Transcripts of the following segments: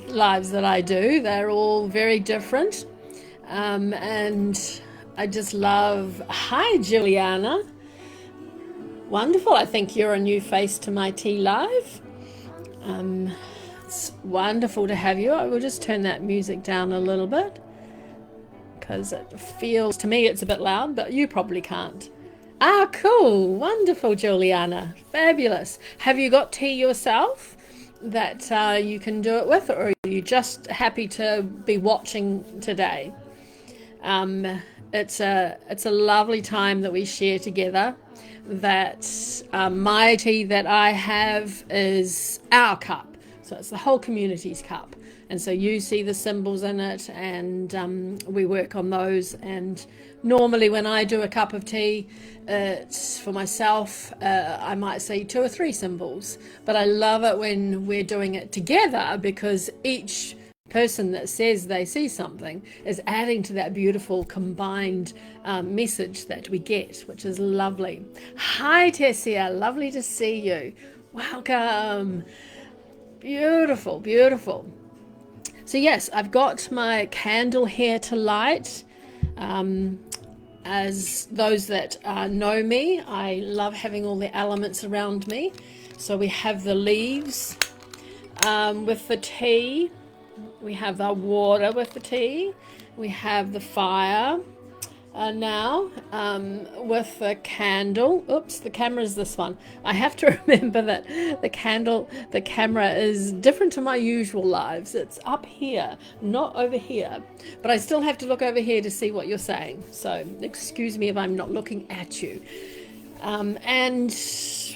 lives that I do. They're all very different. And I just love, hi, Juliana. Wonderful. I think you're a new face to my tea live. It's wonderful to have you. I will just turn that music down a little bit because it feels, to me, it's a bit loud, but you probably can't. Ah, cool. Wonderful, Juliana. Fabulous. Have you got tea yourself that you can do it with, or are you just happy to be watching today? It's a lovely time that we share together. That my tea that I have is our cup, so it's the whole community's cup, and so you see the symbols in it, and we work on those. And normally when I do a cup of tea, it's for myself, I might say 2 or 3 symbols, but I love it when we're doing it together because each person that says they see something is adding to that beautiful combined message that we get, which is lovely. Hi Tessia, lovely to see you. Welcome. Beautiful, beautiful. So yes, I've got my candle here to light. As those that know me, I love having all the elements around me. So we have the leaves with the tea. We have the water with the tea. We have the fire now with the candle. Oops, the camera is this one. I have to remember that the camera is different to my usual lives. It's up here, not over here. But I still have to look over here to see what you're saying. So excuse me if I'm not looking at you. And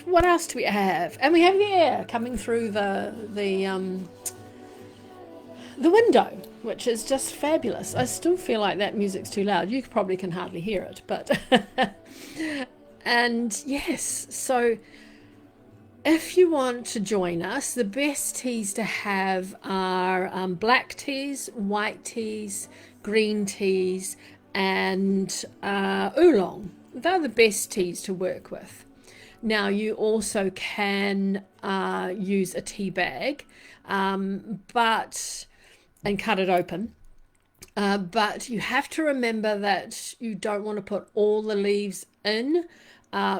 what else do we have? And we have the air coming through the window, which is just fabulous. I still feel like that music's too loud. You probably can hardly hear it, but and yes, so if you want to join us, the best teas to have are black teas, white teas, green teas, and oolong. They're the best teas to work with. Now you also can use a tea bag, and cut it open. But you have to remember that you don't want to put all the leaves in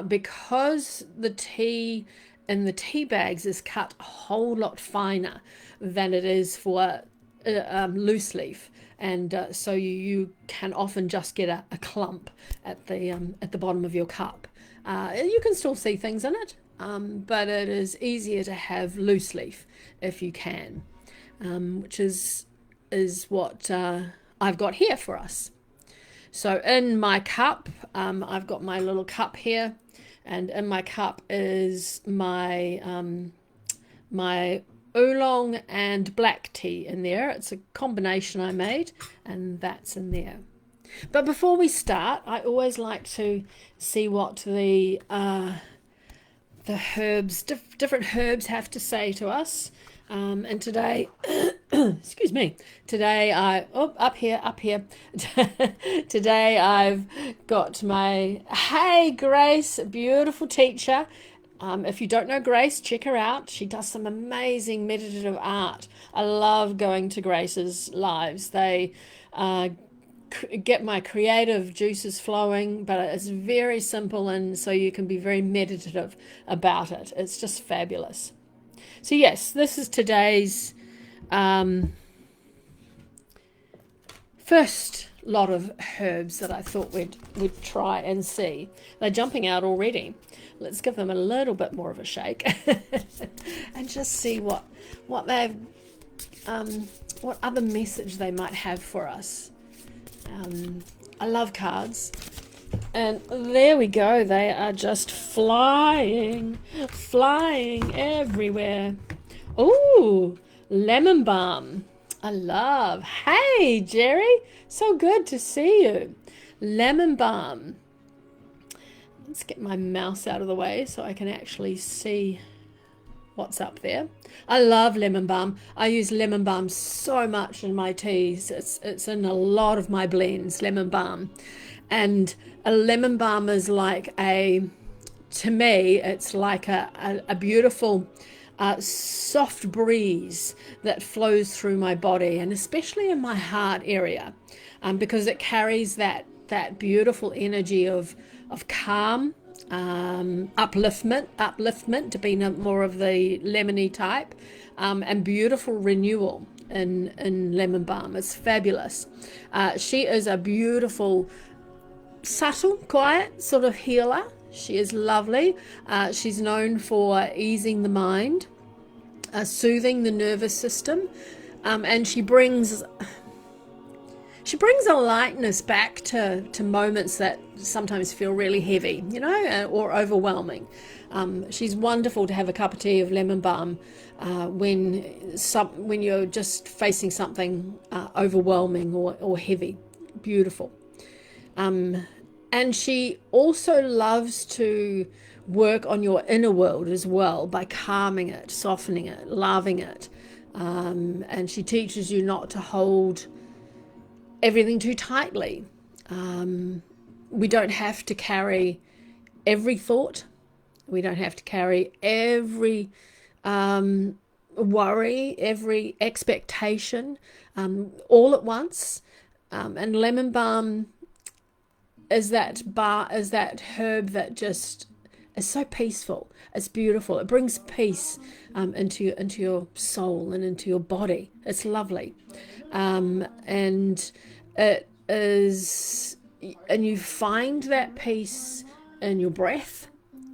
because the tea in the tea bags is cut a whole lot finer than it is for loose leaf. And so you can often just get a clump at the bottom of your cup. You can still see things in it, but it is easier to have loose leaf if you can, which is what I've got here for us. So in my cup, I've got my little cup here, and in my cup is my my oolong and black tea in there. It's a combination I made, and that's in there. But before we start, I always like to see what the herbs, different herbs have to say to us. And today, excuse me, today up here. Today I've got my, hey Grace, beautiful teacher. If you don't know Grace, check her out. She does some amazing meditative art. I love going to Grace's lives. They get my creative juices flowing, but it's very simple, and so you can be very meditative about it. It's just fabulous. So yes, this is today's first lot of herbs that I thought we'd try and see. They're jumping out already. Let's give them a little bit more of a shake and just see what they've what other message they might have for us. I love cards. And there we go. They are just flying everywhere. Ooh, lemon balm. I love. Hey, Jerry. So good to see you. Lemon balm. Let's get my mouse out of the way so I can actually see what's up there. I love lemon balm. I use lemon balm so much in my teas. It's in a lot of my blends, lemon balm. And a lemon balm is like to me, it's like a beautiful soft breeze that flows through my body, and especially in my heart area, because it carries that beautiful energy of calm, upliftment to be more of the lemony type, and beautiful renewal in lemon balm. It's fabulous. She is a beautiful, subtle, quiet sort of healer. She is lovely. She's known for easing the mind, soothing the nervous system, and she brings a lightness back to moments that sometimes feel really heavy, or overwhelming. She's wonderful to have a cup of tea of lemon balm when you're just facing something overwhelming or heavy. Beautiful. And she also loves to work on your inner world as well by calming it, softening it, loving it. And she teaches you not to hold everything too tightly. We don't have to carry every thought. We don't have to carry every worry, every expectation all at once. And lemon balm is that herb that just is so peaceful. It's beautiful. It brings peace into your soul and into your body. It's lovely, and it is, and you find that peace in your breath,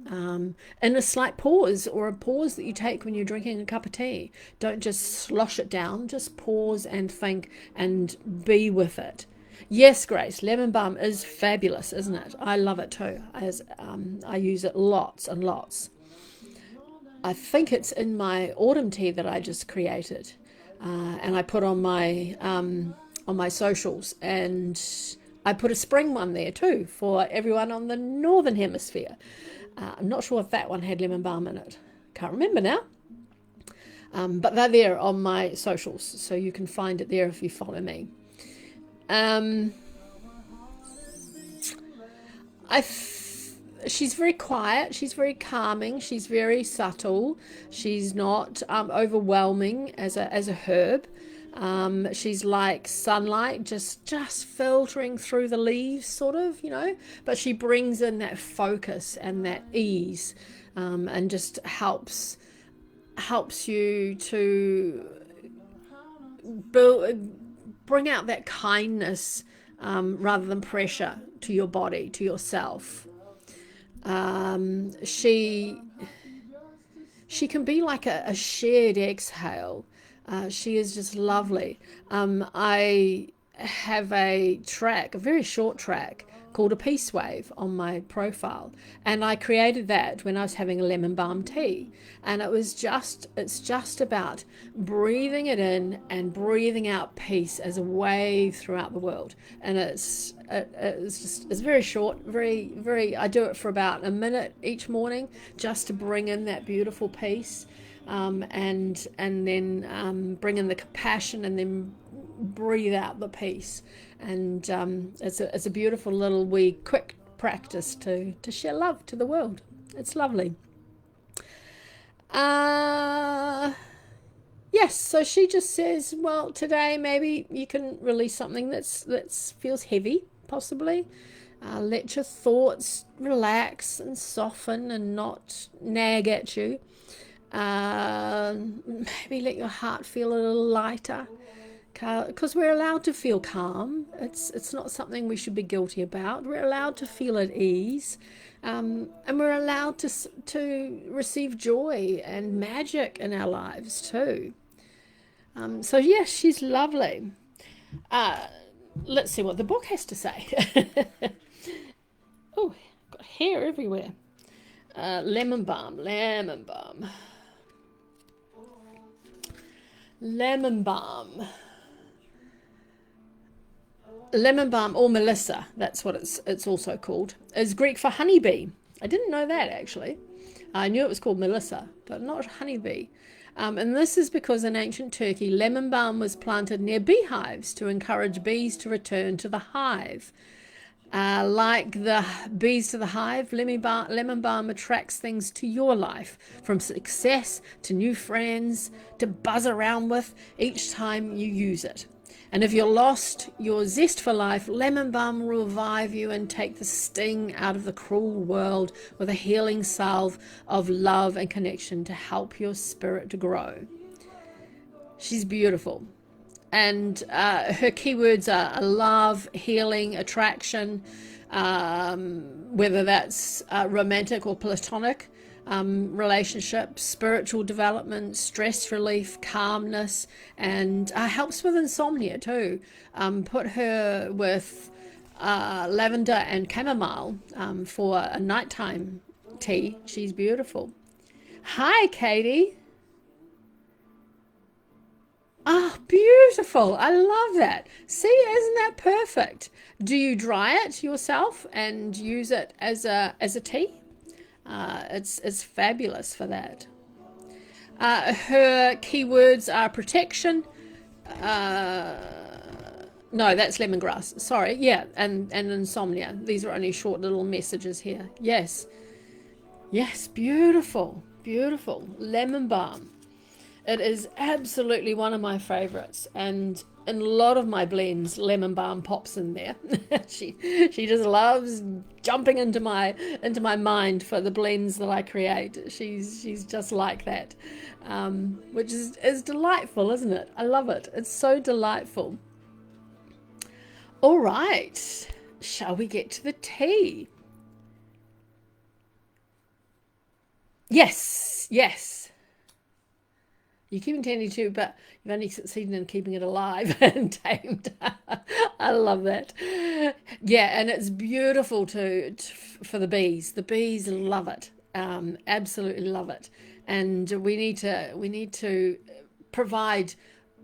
in a slight pause, or a pause that you take when you're drinking a cup of tea. Don't just slosh it down. Just pause and think and be with it. Yes, Grace, lemon balm is fabulous, isn't it? I love it too. I use it lots and lots. I think it's in my autumn tea that I just created, and I put on my socials, and I put a spring one there too for everyone on the northern hemisphere. I'm not sure if that one had lemon balm in it. Can't remember now. But they're there on my socials, so you can find it there if you follow me. She's very quiet. She's very calming. She's very subtle. She's not overwhelming as a herb. She's like sunlight, just filtering through the leaves, sort of, But she brings in that focus and that ease, and just helps you to bring out that kindness rather than pressure to your body, to yourself. She can be like a shared exhale. She is just lovely. I have a very short track called a Peace Wave on my profile, and I created that when I was having a lemon balm tea, and it's just about breathing it in and breathing out peace as a wave throughout the world. And it's very short, very I do it for about a minute each morning, just to bring in that beautiful peace, and then bring in the compassion, and then breathe out the peace. And it's a beautiful little wee quick practice to share love to the world. It's lovely. Yes, so she just says, well, today maybe you can release something that feels heavy, possibly. Let your thoughts relax and soften and not nag at you. Maybe let your heart feel a little lighter, because we're allowed to feel calm. It's not something we should be guilty about. We're allowed to feel at ease, and we're allowed to receive joy and magic in our lives too. So yes, she's lovely. Let's see what the book has to say. Oh, got hair everywhere. Lemon balm. Lemon balm, or Melissa, that's what it's also called, is Greek for honeybee. I didn't know that, actually. I knew it was called Melissa, but not honeybee. And this is because in ancient Turkey, lemon balm was planted near beehives to encourage bees to return to the hive. Like the bees to the hive, lemon balm attracts things to your life, from success to new friends to buzz around with each time you use it. And if you're lost your zest for life, lemon balm will revive you and take the sting out of the cruel world with a healing salve of love and connection to help your spirit to grow. She's beautiful. And her keywords are love, healing, attraction, whether that's romantic or platonic relationships, spiritual development, stress relief, calmness, and helps with insomnia too. Put her with lavender and chamomile for a nighttime tea. She's beautiful. Hi, Katie. Ah, beautiful. I love that. See, isn't that perfect? Do you dry it yourself and use it as a tea? It's fabulous for that. Her keywords are protection. No, that's lemongrass. Sorry. Yeah, and insomnia. These are only short little messages here. Yes. Yes, beautiful. Beautiful. Lemon balm. It is absolutely one of my favorites, and in a lot of my blends, lemon balm pops in there. she just loves jumping into my mind for the blends that I create. She's just like that, which is delightful, isn't it? I love it. It's so delightful. All right, shall we get to the tea? Yes, yes. You're keeping Tandy too, but you've only succeeded in keeping it alive and tamed. I love that. Yeah, and it's beautiful for the bees. The bees love it. Absolutely love it. And we need to provide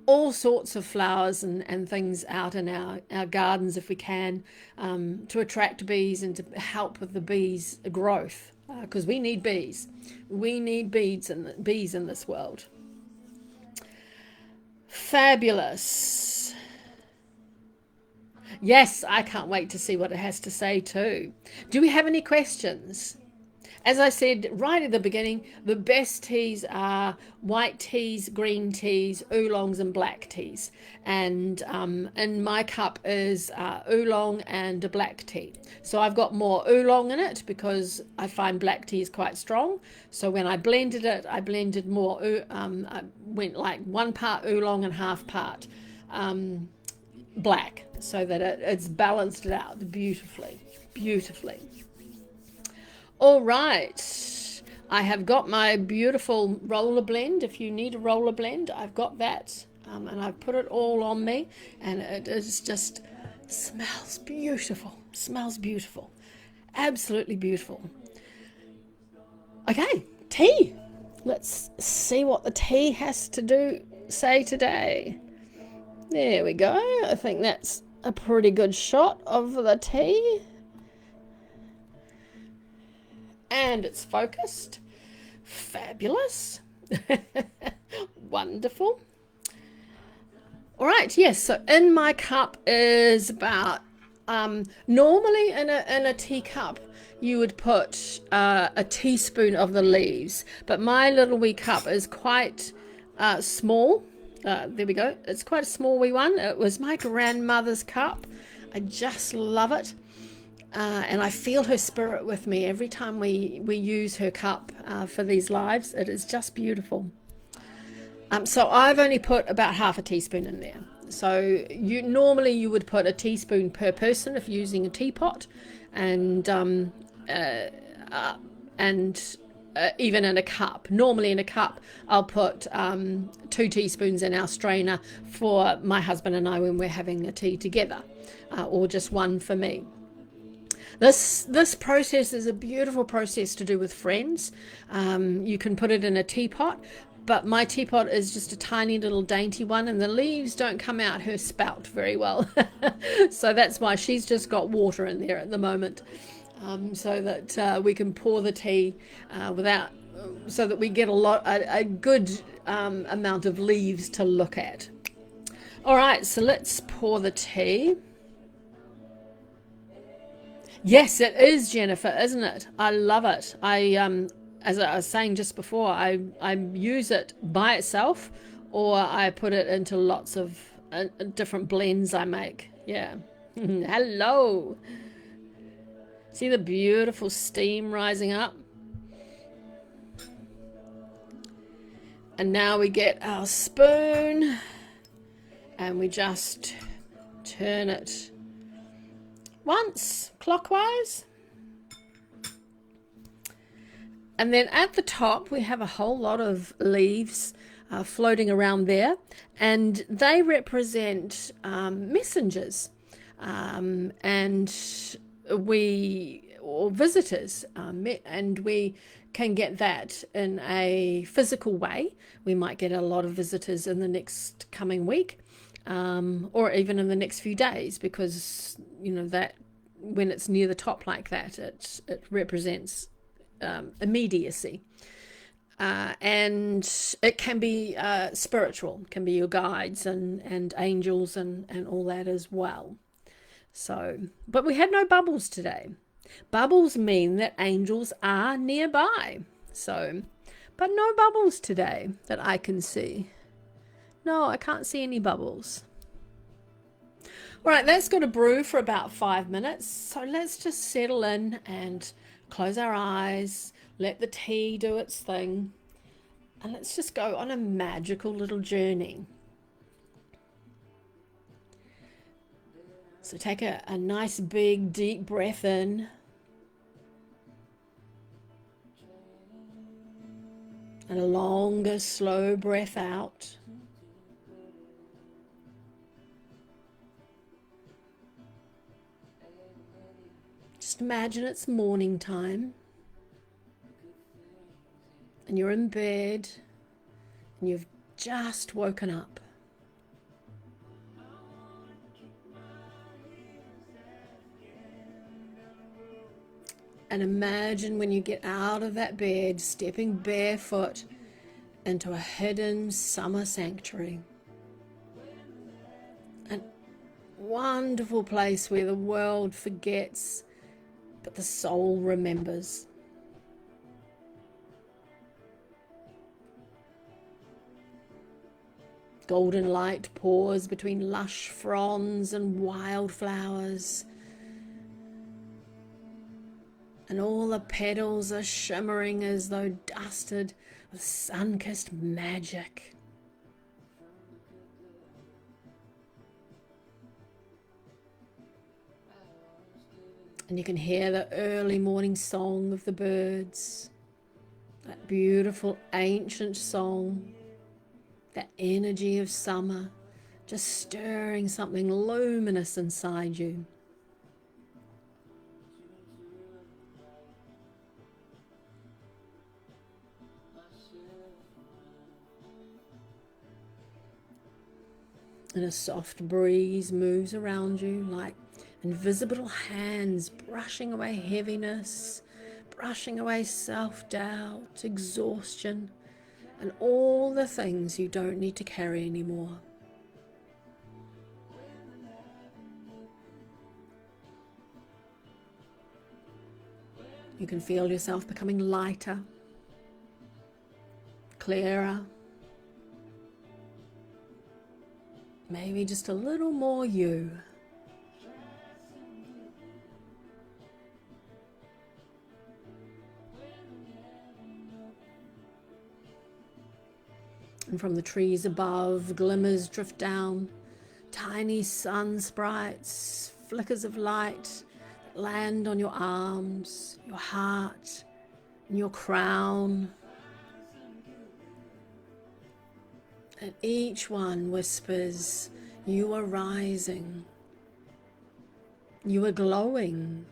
all sorts of flowers and things out in our gardens if we can, to attract bees and to help with the bees' growth. Because we need bees. We need bees in this world. Fabulous. Yes, I can't wait to see what it has to say too. Do we have any questions? As I said right at the beginning, the best teas are white teas, green teas, oolongs, and black teas. And in my cup is oolong and a black tea. So I've got more oolong in it because I find black tea is quite strong. So when I blended it, I blended more. I went like 1 part oolong and half part black, so that it's balanced it out beautifully, beautifully. All right, I have got my beautiful roller blend. If you need a roller blend, I've got that, and I've put it all on me, and it is just smells beautiful. Smells beautiful, absolutely beautiful. Okay, tea. Let's see what the tea has to say today. There we go. I think that's a pretty good shot of the tea. And it's focused. Fabulous. Wonderful. All right, yes, so in my cup is about normally in a teacup you would put a teaspoon of the leaves, but my little wee cup is quite small. There we go. It's quite a small wee one. It was my grandmother's cup. I just love it. And I feel her spirit with me every time we use her cup for these lives. It is just beautiful. So I've only put about half a teaspoon in there. So normally you would put a teaspoon per person if you're using a teapot, and even in a cup. Normally in a cup I'll put 2 teaspoons in our strainer for my husband and I when we're having a tea together, or just 1 for me. This process is a beautiful process to do with friends. You can put it in a teapot, but my teapot is just a tiny little dainty one, and the leaves don't come out her spout very well. So that's why she's just got water in there at the moment, so that we can pour the tea so that we get a good amount of leaves to look at. All right, so let's pour the tea. Yes, it is, Jennifer, isn't it? I love it. As I was saying just before, I use it by itself, or I put it into lots of different blends I make. Yeah. Hello. See the beautiful steam rising up? And now we get our spoon and we just turn it once clockwise. And then at the top, we have a whole lot of leaves floating around there, and they represent messengers and or visitors, and we can get that in a physical way. We might get a lot of visitors in the next coming week, or even in the next few days, because that when it's near the top like that, it represents immediacy. And it can be spiritual, it can be your guides and angels and all that as well. So, but we had no bubbles today. Bubbles mean that angels are nearby. So, but no bubbles today that I can see. No, I can't see any bubbles. All right, that's got to brew for about 5 minutes. So let's just settle in and close our eyes, let the tea do its thing, and let's just go on a magical little journey. So take a nice big deep breath in, and a longer slow breath out. Just imagine it's morning time and you're in bed and you've just woken up. And imagine when you get out of that bed, stepping barefoot into a hidden summer sanctuary. A wonderful place where the world forgets, but the soul remembers. Golden light pours between lush fronds and wildflowers, and all the petals are shimmering as though dusted with sun-kissed magic. And you can hear the early morning song of the birds, that beautiful ancient song, that energy of summer, just stirring something luminous inside you. And a soft breeze moves around you like invisible hands brushing away heaviness, brushing away self-doubt, exhaustion, and all the things you don't need to carry anymore. You can feel yourself becoming lighter, clearer, maybe just a little more you. And from the trees above, glimmers drift down, tiny sun sprites, flickers of light that land on your arms, your heart, and your crown. And each one whispers, you are rising, you are glowing,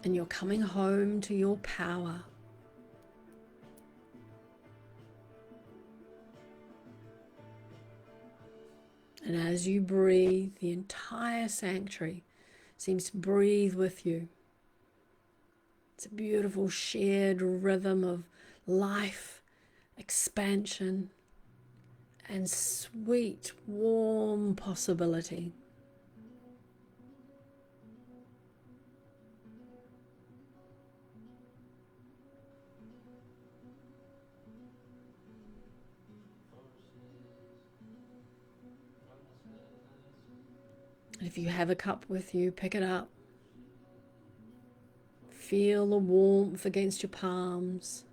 and you're coming home to your power. And as you breathe, the entire sanctuary seems to breathe with you. It's a beautiful shared rhythm of life, expansion, and sweet, warm possibility. And if you have a cup with you, pick it up. Feel the warmth against your palms.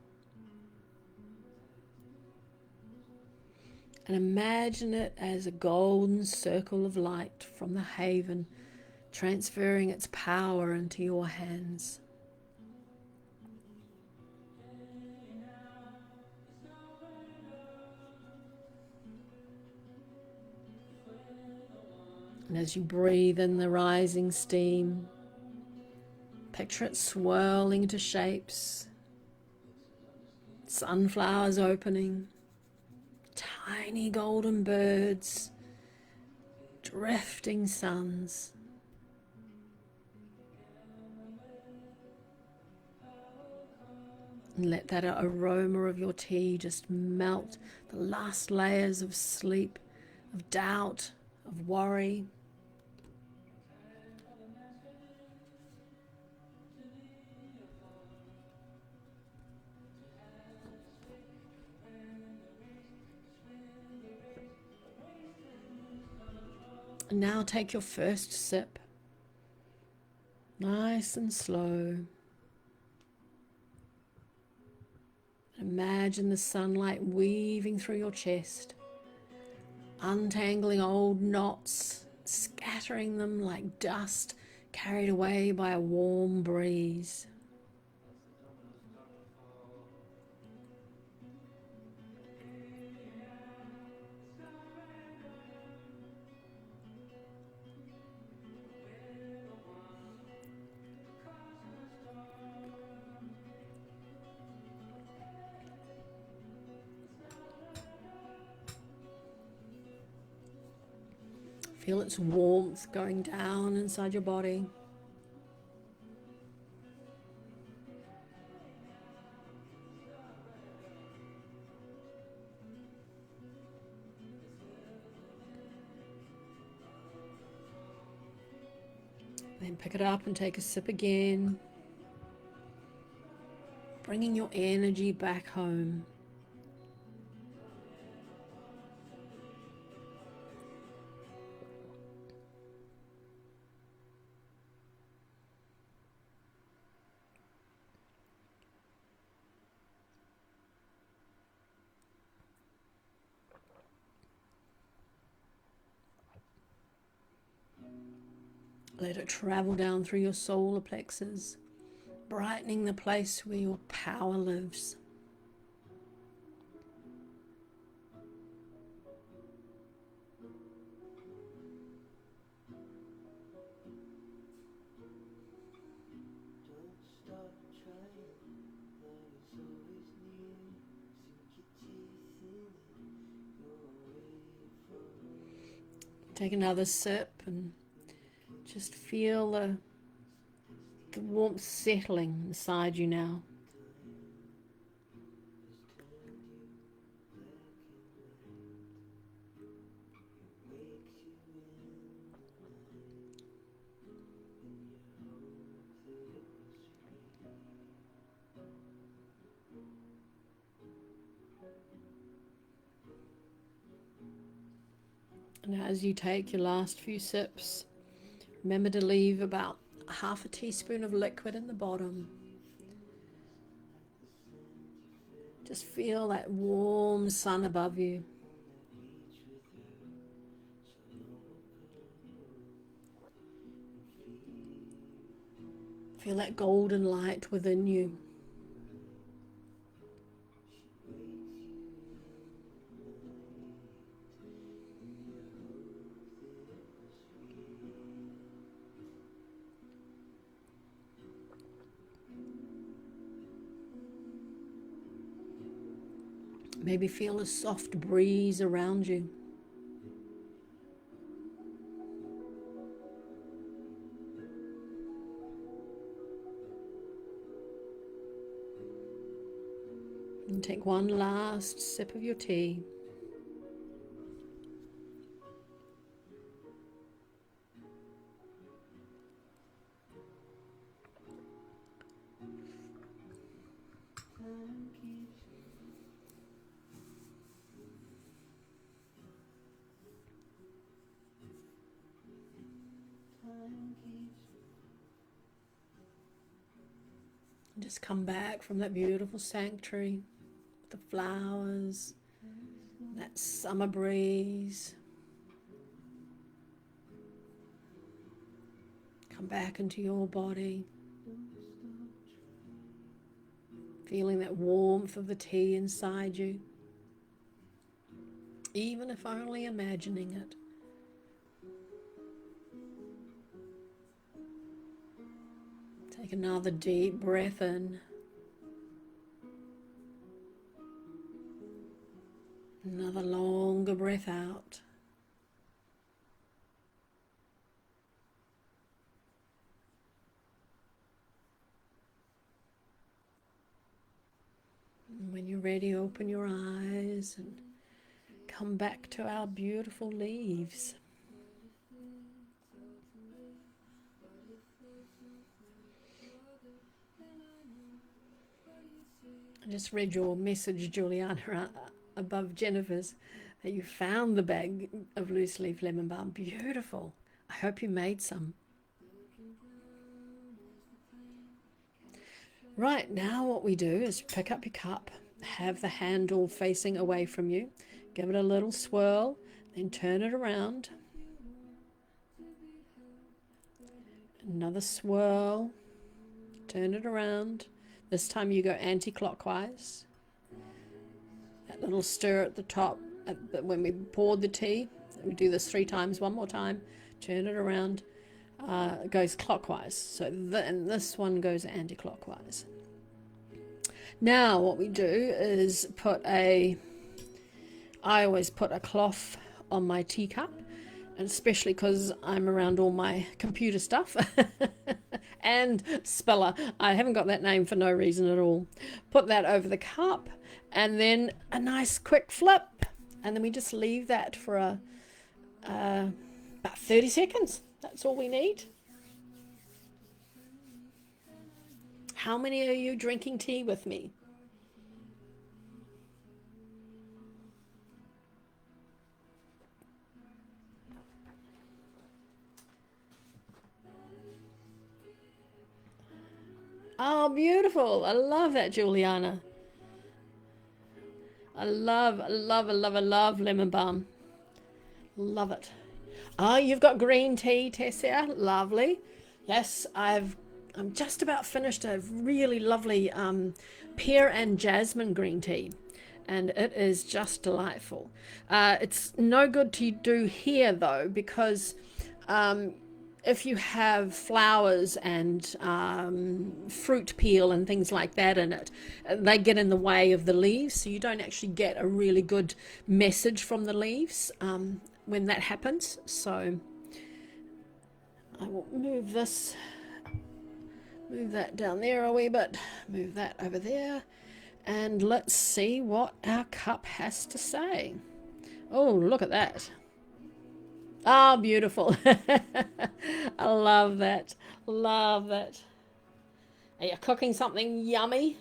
And imagine it as a golden circle of light from the haven, transferring its power into your hands. And as you breathe in the rising steam, picture it swirling into shapes, sunflowers opening, tiny golden birds, drifting suns. And let that aroma of your tea just melt the last layers of sleep, of doubt, of worry. And now take your first sip, nice and slow. Imagine the sunlight weaving through your chest, untangling old knots, scattering them like dust carried away by a warm breeze. Feel its warmth going down inside your body. Then pick it up and take a sip again, bringing your energy back home. Let it travel down through your solar plexus, brightening the place where your power lives. Take another sip and just feel the warmth settling inside you now. And as you take your last few sips, remember to leave about half a teaspoon of liquid in the bottom. Just feel that warm sun above you. Feel that golden light within you. Maybe feel a soft breeze around you. And take one last sip of your tea. And just come back from that beautiful sanctuary, the flowers, that summer breeze. Come back into your body, feeling that warmth of the tea inside you, even if only imagining it. Take another deep breath in. Another longer breath out. And when you're ready, open your eyes and come back to our beautiful leaves. I just read your message, Juliana, above Jennifer's, that you found the bag of loose leaf lemon balm. Beautiful. I hope you made some. Right, now what we do is pick up your cup, have the handle facing away from you, give it a little swirl, then turn it around. Another swirl, turn it around. This time you go anti-clockwise. That little stir at the top, when we poured the tea, we do this 3 times, one more time, turn it around. It goes clockwise, so and this one goes anti-clockwise. Now what we do is I always put a cloth on my teacup, and especially because I'm around all my computer stuff and spiller. I haven't got that name for no reason at all. Put that over the cup, and then a nice quick flip, and then we just leave that for about 30 seconds. That's all we need. How many are you drinking tea with me? Oh, beautiful. I love that, Juliana. I love lemon balm. Love it. Oh, you've got green tea, Tessia. Lovely. Yes, I'm just about finished a really lovely pear and jasmine green tea, and it is just delightful. It's no good to do here though, because if you have flowers and fruit peel and things like that in it, they get in the way of the leaves, so you don't actually get a really good message from the leaves when that happens. So I will move that down there a wee bit, move that over there, and let's see what our cup has to say. Oh, look at that. Oh, beautiful. I love that. Love that. Are you cooking something yummy?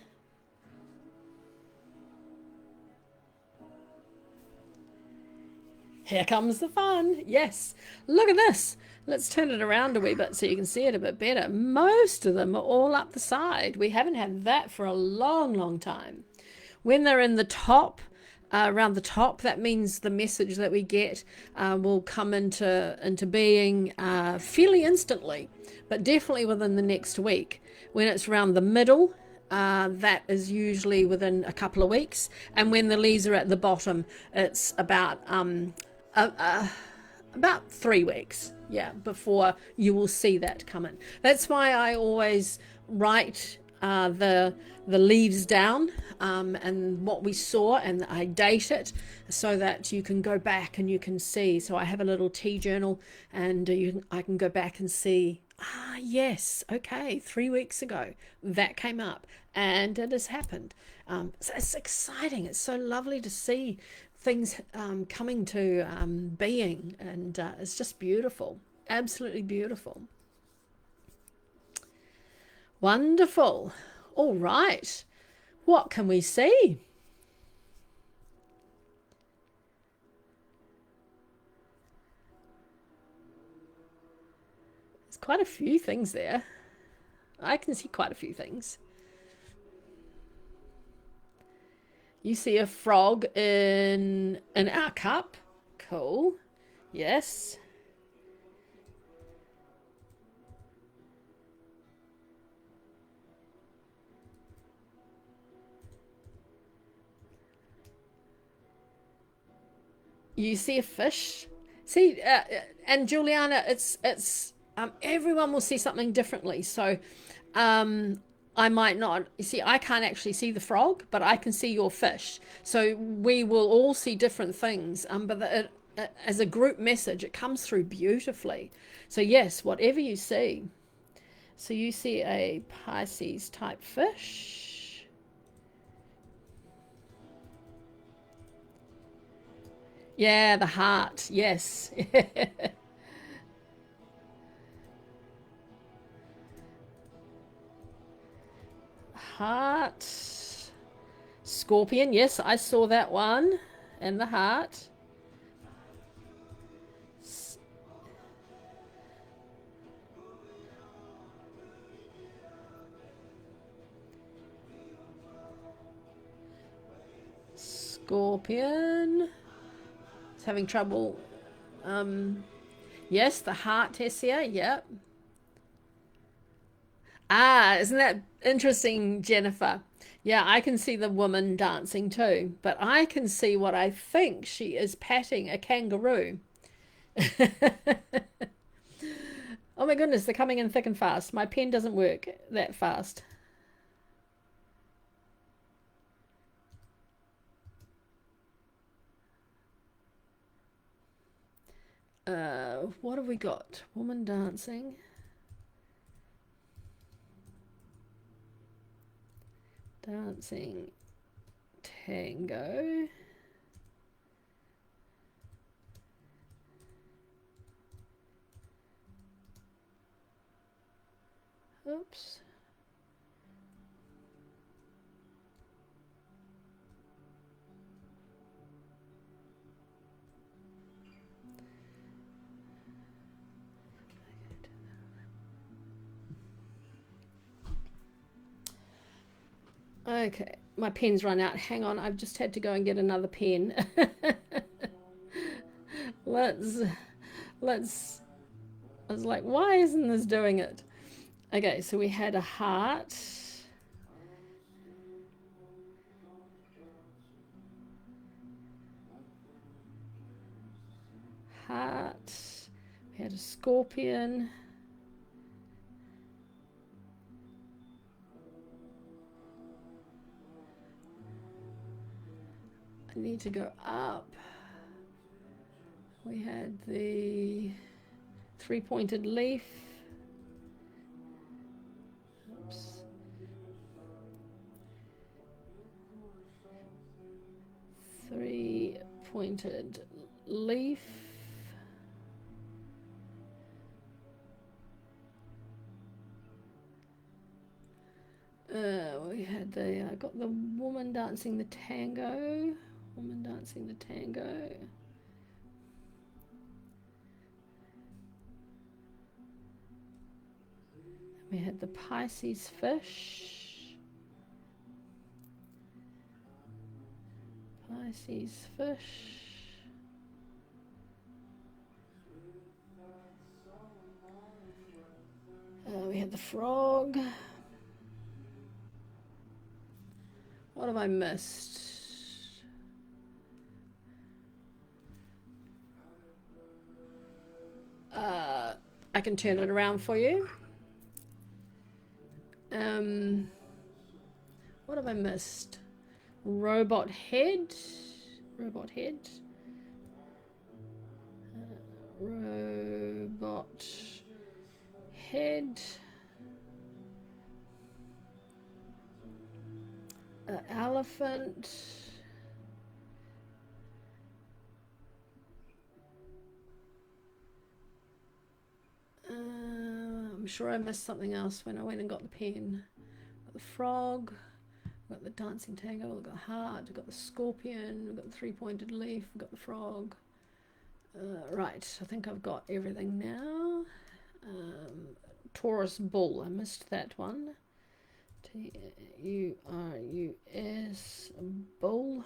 Here comes the fun. Yes. Look at this. Let's turn it around a wee bit so you can see it a bit better. Most of them are all up the side. We haven't had that for a long, long time. When they're in the top, around the top, that means the message that we get will come into being fairly instantly, but definitely within the next week. When it's around the middle, that is usually within a couple of weeks, and when the leaves are at the bottom, it's about 3 weeks, yeah, before you will see that come in. That's why I always write the leaves down and what we saw, and I date it so that you can go back and you can see. So I have a little tea journal, and I can go back and see, yes, okay, 3 weeks ago that came up and it has happened. So it's exciting. It's so lovely to see things coming to being, and it's just beautiful, absolutely beautiful. Wonderful. All right, what can we see? It's quite a few things there. I can see quite a few things. You see a frog in our cup. Cool. Yes. You see a fish. See, and Juliana, it's everyone will see something differently. So, I might not see. I can't actually see the frog, but I can see your fish. So we will all see different things. But as a group message, it comes through beautifully. So yes, whatever you see. So you see a Pisces type fish. Yeah, the heart. Yes. Heart. Scorpion. Yes, I saw that one. And the heart. Scorpion. It's having trouble. Yes, the heart, Tessia. Yep. Ah, isn't that interesting, Jennifer? Yeah, I can see the woman dancing too, but I can see what I think she is patting a kangaroo. Oh my goodness, they're coming in thick and fast. My pen doesn't work that fast. What have we got? Woman dancing. Dancing tango. Oops. Okay, my pen's run out. Hang on, I've just had to go and get another pen. let's let's I was like, why isn't this doing it? Okay, so we had a heart. Heart. We had a scorpion. I need to go up. We had the three-pointed leaf. Oops. Three-pointed leaf. We had I got the woman dancing the tango. Woman dancing the tango. We had the Pisces fish. Pisces fish. We had the frog. What have I missed? I can turn it around for you. What have I missed? Robot head. Robot head. Robot head. Elephant. I'm sure I missed something else when I went and got the pen. Got the frog, got the dancing tango, we've got the heart, we've got the scorpion, we've got the three-pointed leaf, we've got the frog. Right, I think I've got everything now. Taurus bull. I missed that one. Taurus bull.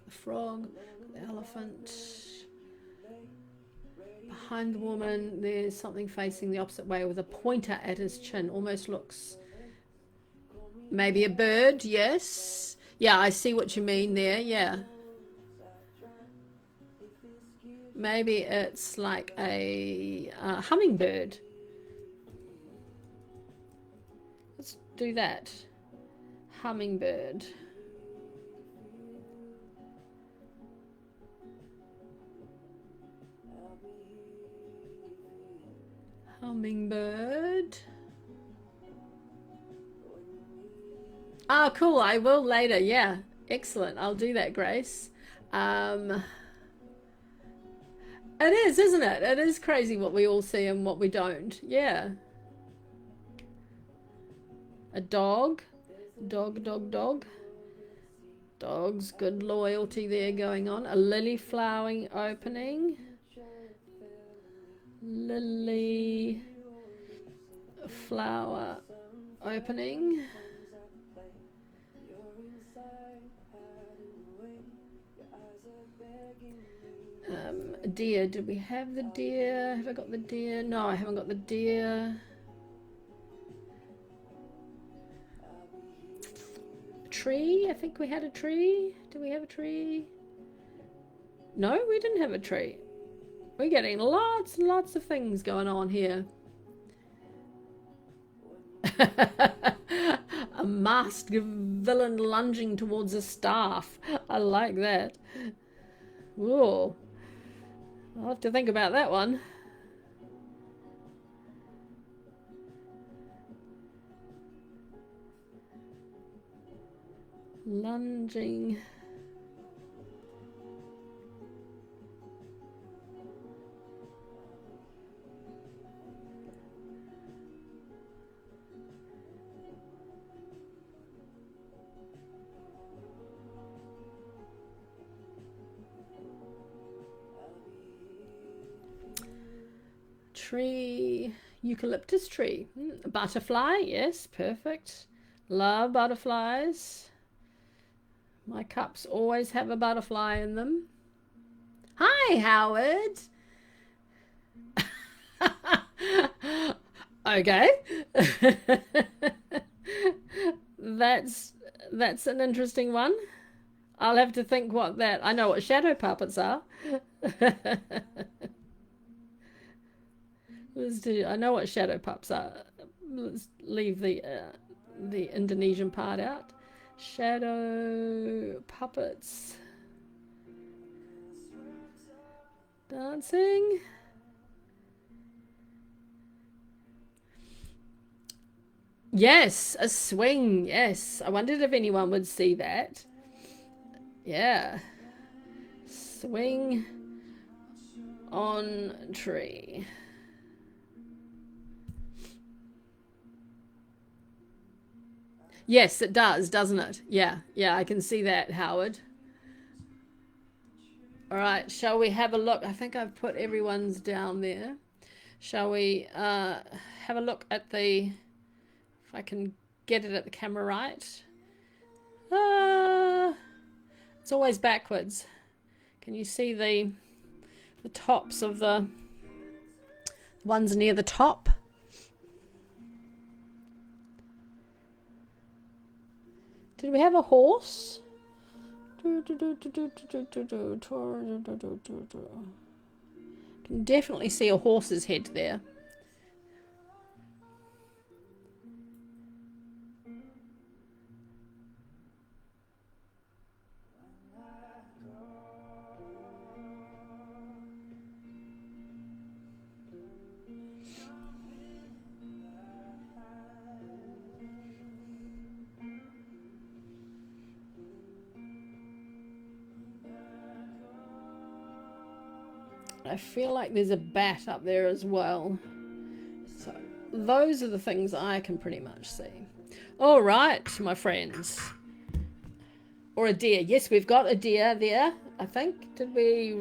The frog, the elephant. Behind the woman, there's something facing the opposite way with a pointer at his chin. Almost looks maybe a bird. Yes. Yeah, I see what you mean there. Yeah. Maybe it's like a hummingbird. Let's do that. Hummingbird. Hummingbird. Oh, cool. I will later. Yeah. Excellent. I'll do that, Grace. It is, isn't it? It is crazy what we all see and what we don't. Yeah. A dog. Dog, dog, dog. Dogs, good loyalty there going on. A lily flowering opening. Lily flower opening. A deer. Did we have the deer? Have I got the deer? No, I haven't got the deer. A tree. I think we had a tree. Did we have a tree? No, we didn't have a tree. We're getting lots and lots of things going on here. A masked villain lunging towards a staff. I like that. Whoa. I'll have to think about that one. Lunging. Tree, eucalyptus tree. A butterfly, yes, perfect. Love butterflies. My cups always have a butterfly in them. Hi, Howard. Okay. That's an interesting one. I'll have to think what that. I know what shadow puppets are. I know what shadow pups are. Let's leave the Indonesian part out. Shadow puppets. Dancing. Yes, a swing. Yes. I wondered if anyone would see that. Yeah. Swing on tree. Yes, it does, doesn't it? Yeah, yeah, I can see that, Howard. All right, shall we have a look? I think I've put everyone's down there. Shall we have a look at the, if I can get it at the camera right? It's always backwards. Can you see the tops of the ones near the top? Did we have a horse? Can definitely see a horse's head there. I feel like there's a bat up there as well. So those are the things I can pretty much see. All right, my friends. Or a deer. Yes, we've got a deer there, I think. Did we?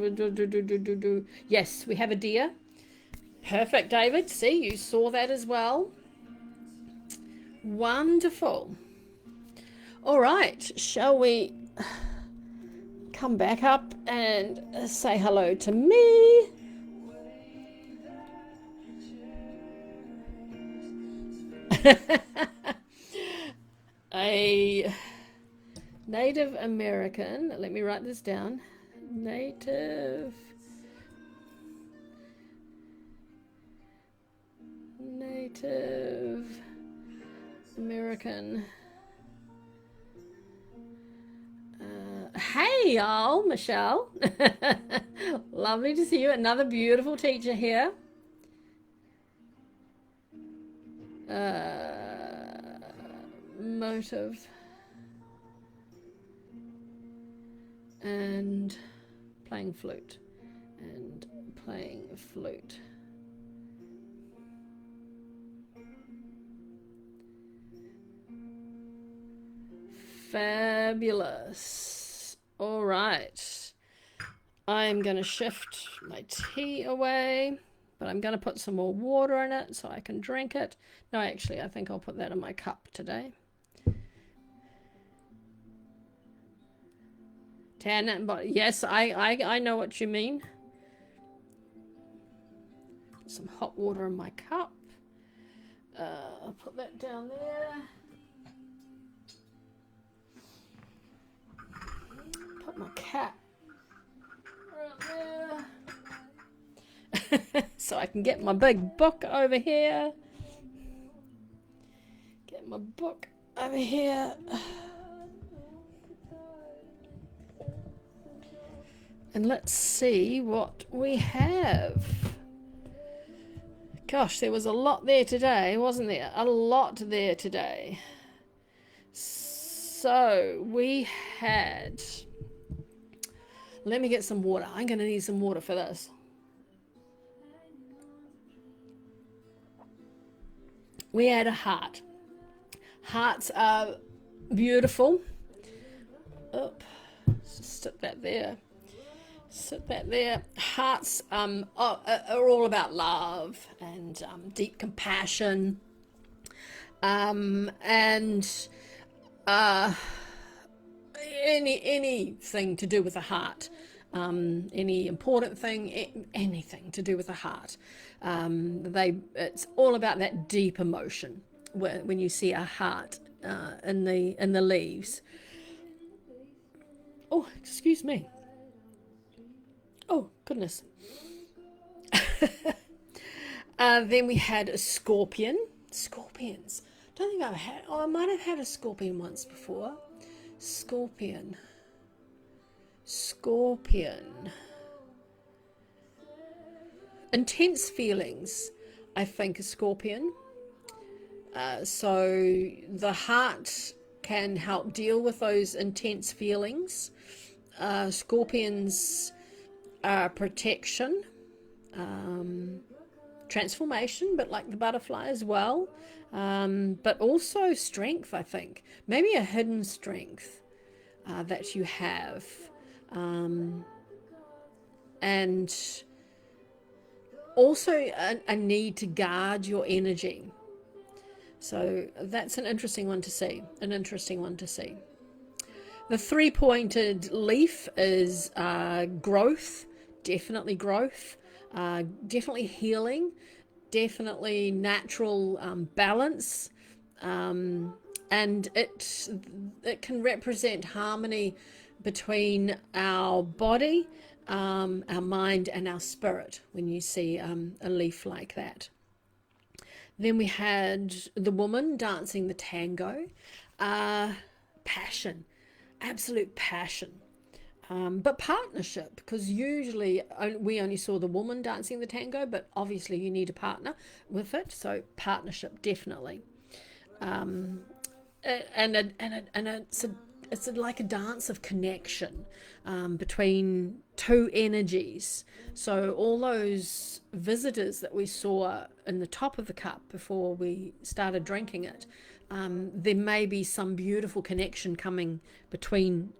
Yes, we have a deer. Perfect, David. See, you saw that as well. Wonderful. All right, shall we come back up and say hello to me? A Native American, let me write this down. Native American. Hey y'all, Michelle. Lovely to see you. Another beautiful teacher here. Motive and playing flute Fabulous. All right, I'm going to shift my tea away, but I'm going to put some more water in it so I can drink it. No, actually, I think I'll put that in my cup today. But yes, I know what you mean. Put some hot water in my cup. I'll put that down there. Put my cat right there. So I can get my big book over here. Get my book over here. And let's see what we have. Gosh, there was a lot there today, wasn't there? A lot there today. So we had... Let me get some water. I'm going to need some water for this. We had a heart. Hearts are beautiful. Oh, stick that there. Sit that there. Hearts are all about love and deep compassion, and anything to do with the heart, any important thing, anything to do with the heart. It's all about that deep emotion when you see a heart in the leaves. Oh, excuse me. Oh, goodness. Then we had a scorpion. Scorpions. Don't think I've had... Oh, I might have had a scorpion once before. Scorpion. Intense feelings, I think, a scorpion. So the heart can help deal with those intense feelings. Scorpions... protection, transformation, but like the butterfly as well, but also strength, I think. Maybe a hidden strength that you have, and also a need to guard your energy. So that's an interesting one to see. The three-pointed leaf is growth, definitely growth, definitely healing, definitely natural balance, and it can represent harmony between our body, our mind, and our spirit when you see a leaf like that. Then we had the woman dancing the tango, passion. Absolute passion, but partnership, because usually we only saw the woman dancing the tango, but obviously you need a partner with it, so partnership definitely, and it's like a dance of connection between two energies. So all those visitors that we saw in the top of the cup before we started drinking it, there may be some beautiful connection coming between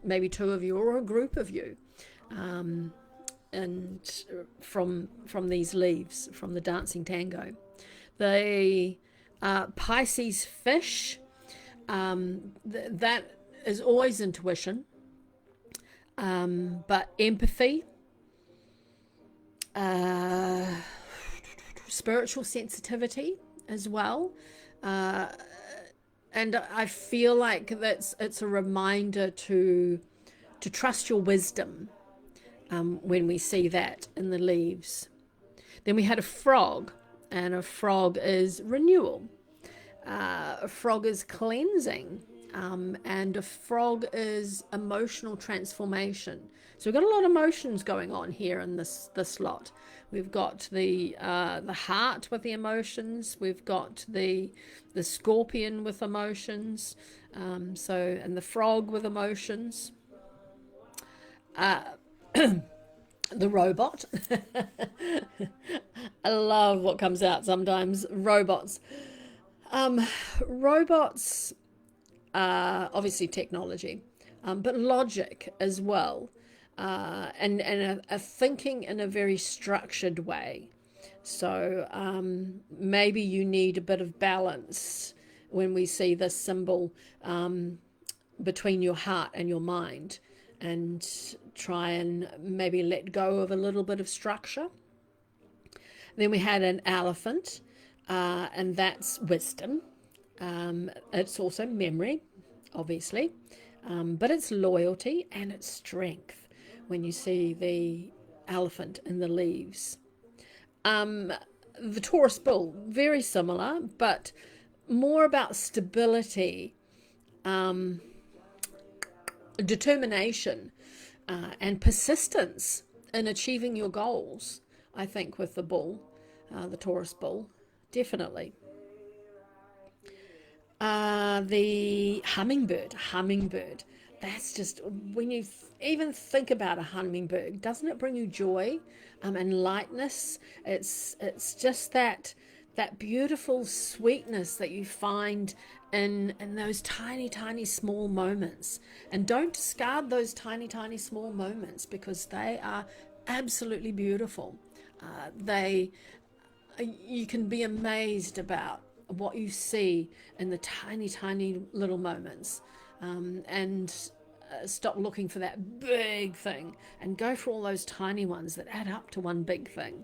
maybe two of you or a group of you, and from these leaves, from the dancing tango. The Pisces fish, that is always intuition, but empathy, spiritual sensitivity as well. And I feel like it's a reminder to trust your wisdom, when we see that in the leaves. Then we had a frog, and a frog is renewal. A frog is cleansing, and a frog is emotional transformation. So we've got a lot of emotions going on here in this lot. We've got the heart with the emotions. We've got the scorpion with emotions. And the frog with emotions. The robot. I love what comes out sometimes. Robots. Robots are obviously technology, but logic as well, and a thinking in a very structured way. So maybe you need a bit of balance when we see this symbol, between your heart and your mind, and try and maybe let go of a little bit of structure. Then we had an elephant, and that's wisdom. It's also memory, obviously, but it's loyalty and it's strength when you see the elephant in the leaves. The Taurus bull, very similar, but more about stability, determination, and persistence in achieving your goals. I think with the bull, the Taurus bull, definitely. The hummingbird. That's just, when you even think about a hummingbird, doesn't it bring you joy, and lightness? It's just that beautiful sweetness that you find in those tiny small moments. And don't discard those tiny small moments, because they are absolutely beautiful. You can be amazed about what you see in the tiny little moments, and stop looking for that big thing and go for all those tiny ones that add up to one big thing.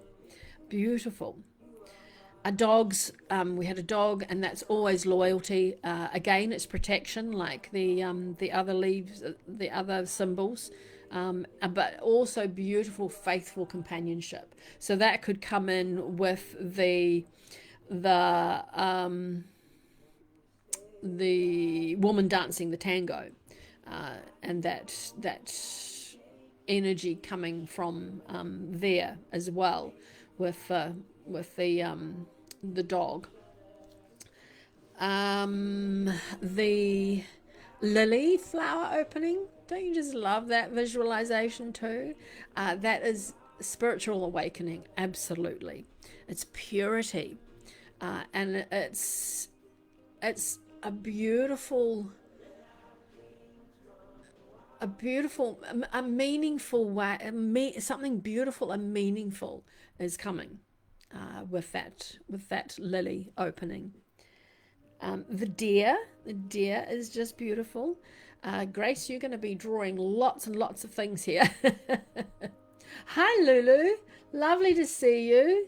Beautiful. We had a dog, and that's always loyalty. Again, it's protection, like the other leaves, the other symbols, but also beautiful, faithful companionship. So that could come in with the woman dancing the tango, and that energy coming from there as well, with the dog. The lily flower opening. Don't you just love that visualization too? That is spiritual awakening. Absolutely, it's purity, and it's a beautiful, a meaningful way. Something beautiful and meaningful is coming, with that lily opening. The deer is just beautiful. Grace, you're going to be drawing lots and lots of things here. Hi, Lulu. Lovely to see you.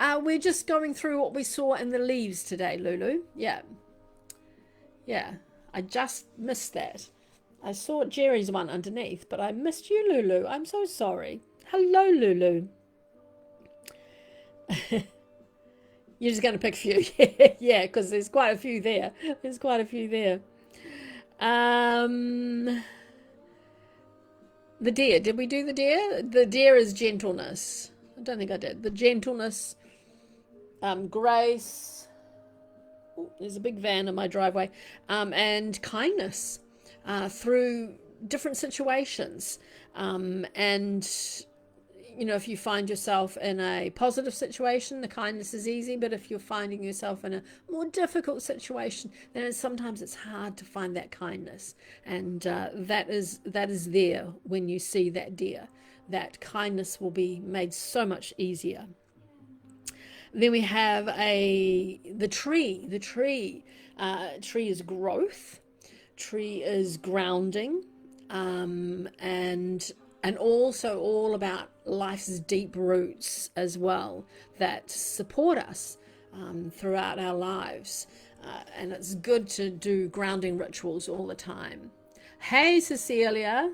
We're just going through what we saw in the leaves today, Lulu. Yeah. I just missed that. I saw Jerry's one underneath, but I missed you, Lulu. I'm so sorry. Hello, Lulu. You're just going to pick a few. Yeah, because there's quite a few there. The deer. Did we do the deer? The deer is gentleness. I don't think I did. The gentleness, grace. Ooh, there's a big van in my driveway. And kindness, through different situations. And if you find yourself in a positive situation, the kindness is easy. But if you're finding yourself in a more difficult situation, then sometimes it's hard to find that kindness. And that is there when you see that deer. That kindness will be made so much easier. Then we have the tree. The tree is growth. Tree is grounding, and also all about life's deep roots as well that support us throughout our lives. And it's good to do grounding rituals all the time. Hey, Cecilia.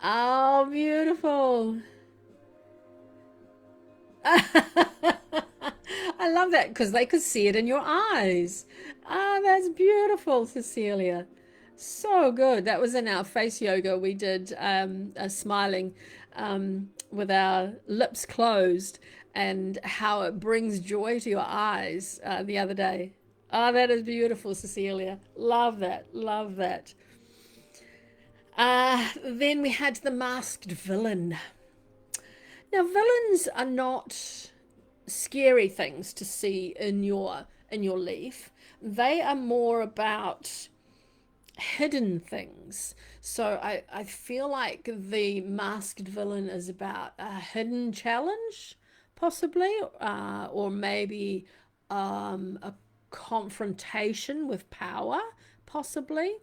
Oh, beautiful. I love that because they could see it in your eyes. Ah, that's beautiful, Cecilia. So good. That was in our face yoga. We did a smiling with our lips closed, and how it brings joy to your eyes the other day. Oh, that is beautiful, Cecilia. Love that. Love that. Then we had the masked villain. Now, villains are not scary things to see in your leaf. They are more about hidden things. So I feel like the masked villain is about a hidden challenge, possibly, or maybe a confrontation with power, possibly.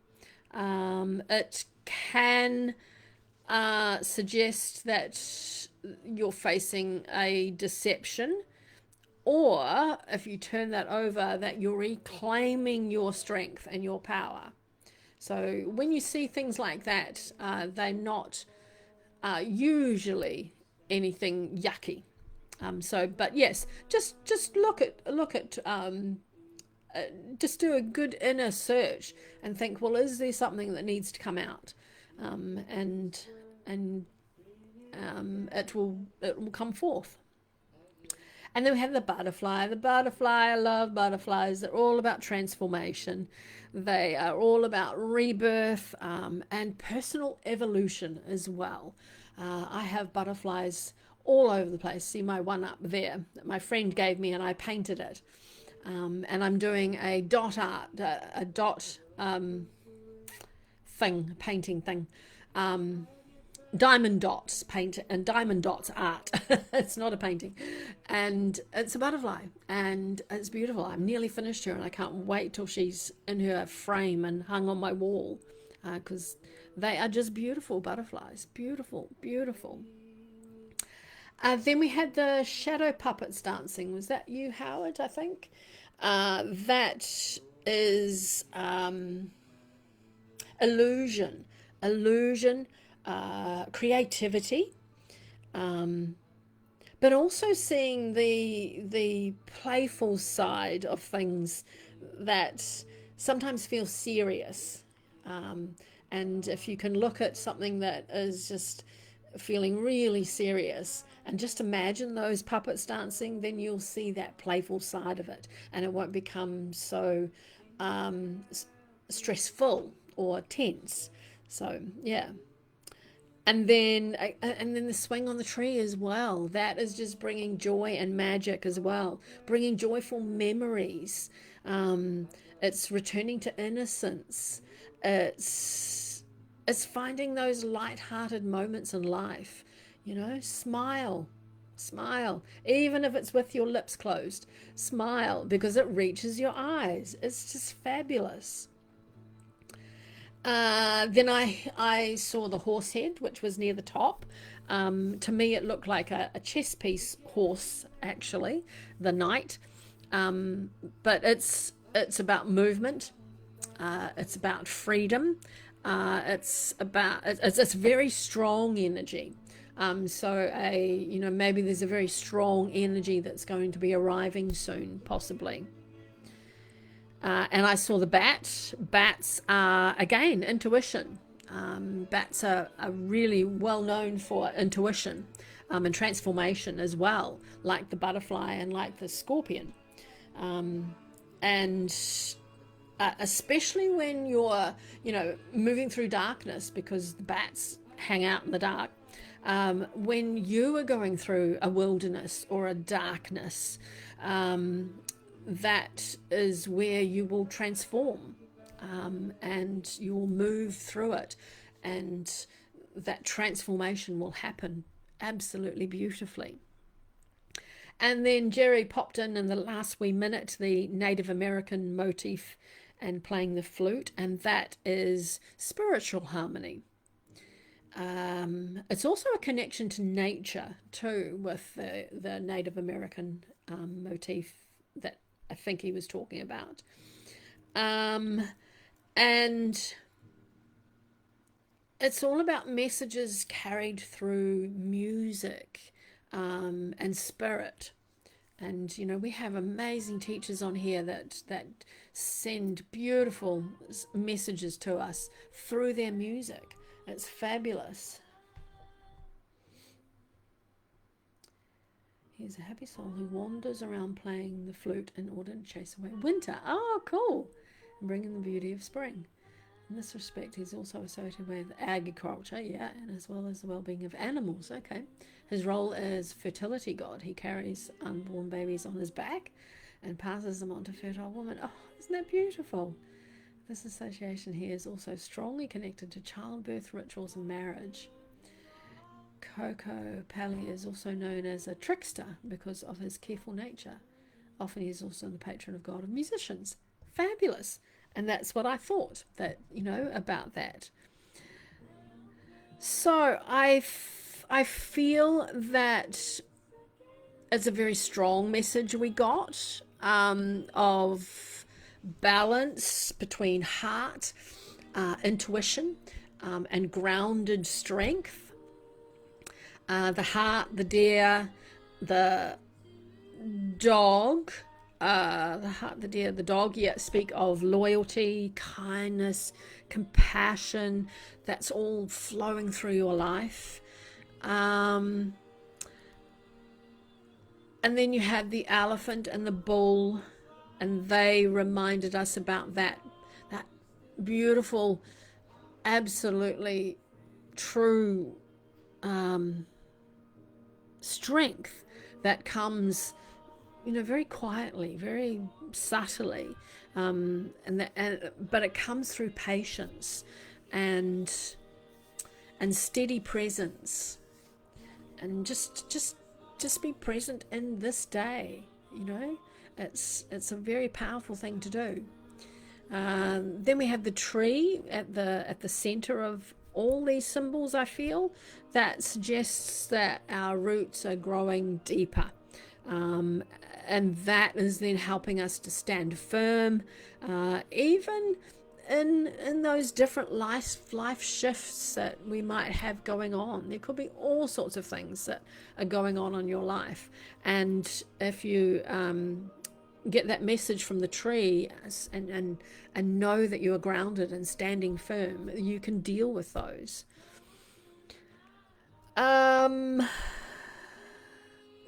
It can suggest that you're facing a deception, or if you turn that over, that you're reclaiming your strength and your power. So when you see things like that, they're not usually anything yucky. But yes, just look at just do a good inner search and think, well, is there something that needs to come out? And it will come forth. And then we have the butterfly. The butterfly, I love butterflies. They're all about transformation. They are all about rebirth and personal evolution as well. I have butterflies all over the place. See my one up there that my friend gave me, and I painted it. And I'm doing a dot art, a dot painting thing. Diamond dots paint and diamond dots art. It's not a painting, and it's a butterfly, and it's beautiful. I'm nearly finished her, and I can't wait till she's in her frame and hung on my wall, because they are just beautiful butterflies. Beautiful, beautiful. Then we had the shadow puppets dancing. Was that you, Howard? I think that is illusion. Creativity, but also seeing the playful side of things that sometimes feel serious. And if you can look at something that is just feeling really serious and just imagine those puppets dancing, then you'll see that playful side of it, and it won't become so stressful or tense. So yeah. And then the swing on the tree as well. That is just bringing joy and magic as well, bringing joyful memories. It's returning to innocence. It's finding those light-hearted moments in life. Smile, even if it's with your lips closed. Smile, because it reaches your eyes. It's just fabulous. Then I saw the horse head, which was near the top. To me, it looked like a chess piece horse, actually, the knight. But it's about movement. It's about freedom. It's very strong energy. So maybe there's a very strong energy that's going to be arriving soon, possibly. And I saw the bat. Bats are, again, intuition. Bats are really well known for intuition and transformation as well, like the butterfly and like the scorpion. And especially when you're, moving through darkness, because the bats hang out in the dark. When you are going through a wilderness or a darkness, that is where you will transform, and you will move through it, and that transformation will happen absolutely beautifully. And then Jerry popped in the last wee minute the Native American motif and playing the flute, and that is spiritual harmony. It's also a connection to nature too, with the Native American motif that I think he was talking about. And it's all about messages carried through music, and spirit. And we have amazing teachers on here that send beautiful messages to us through their music. It's fabulous. Here's a happy soul who wanders around playing the flute in order to chase away winter. Oh, cool. And bringing the beauty of spring. In this respect, he's also associated with agriculture, yeah, and as well as the well-being of animals. Okay. His role as fertility god. He carries unborn babies on his back and passes them on to fertile women. Oh, isn't that beautiful? This association here is also strongly connected to childbirth rituals and marriage. Coco Pelli is also known as a trickster because of his careful nature. Often he is also the patron of god of musicians. Fabulous. And that's what I thought about that. So I feel that it's a very strong message we got, of balance between heart, intuition, and grounded strength. The heart, the deer, the dog, the heart, the deer, the dog, speak of loyalty, kindness, compassion. That's all flowing through your life. And then you have the elephant and the bull, and they reminded us about that beautiful, absolutely true strength that comes, very quietly, very subtly, but it comes through patience and steady presence, and just be present in this day. It's a very powerful thing to do. Then we have the tree at the center of all these symbols. I feel that suggests that our roots are growing deeper, and that is then helping us to stand firm, even in those different life shifts that we might have going on. There could be all sorts of things that are going on in your life, and if you get that message from the tree and know that you are grounded and standing firm, you can deal with those.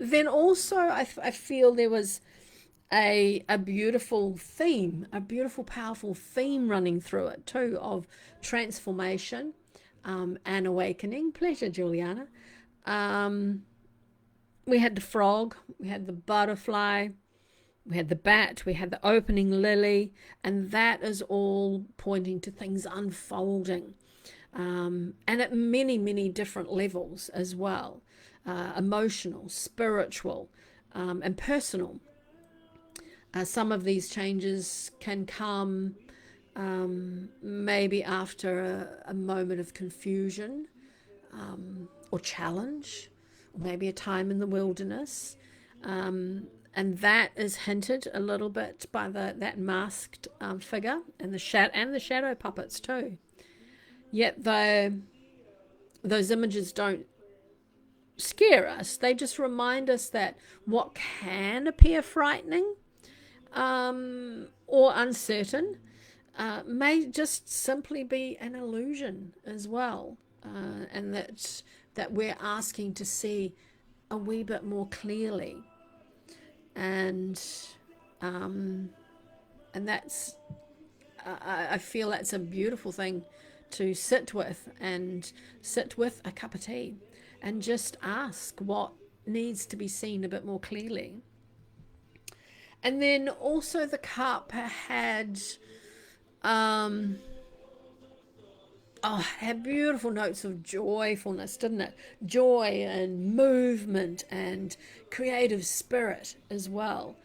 Then also I feel there was a beautiful theme, a beautiful, powerful theme running through it too, of transformation, and awakening. Pleasure, Juliana. We had the frog, we had the butterfly, we had the bat, we had the opening lily, and that is all pointing to things unfolding, and at many, many different levels as well, emotional, spiritual, and personal. Some of these changes can come, maybe after a moment of confusion, or challenge, or maybe a time in the wilderness. And that is hinted a little bit by that masked figure and the shadow puppets too. Yet those images don't scare us. They just remind us that what can appear frightening, or uncertain, may just simply be an illusion as well, and that we're asking to see a wee bit more clearly, and that's I feel that's a beautiful thing to sit with, and sit with a cup of tea and just ask what needs to be seen a bit more clearly. And then also the cup had um, had beautiful notes of joyfulness, didn't it? Joy and movement and creative spirit as well.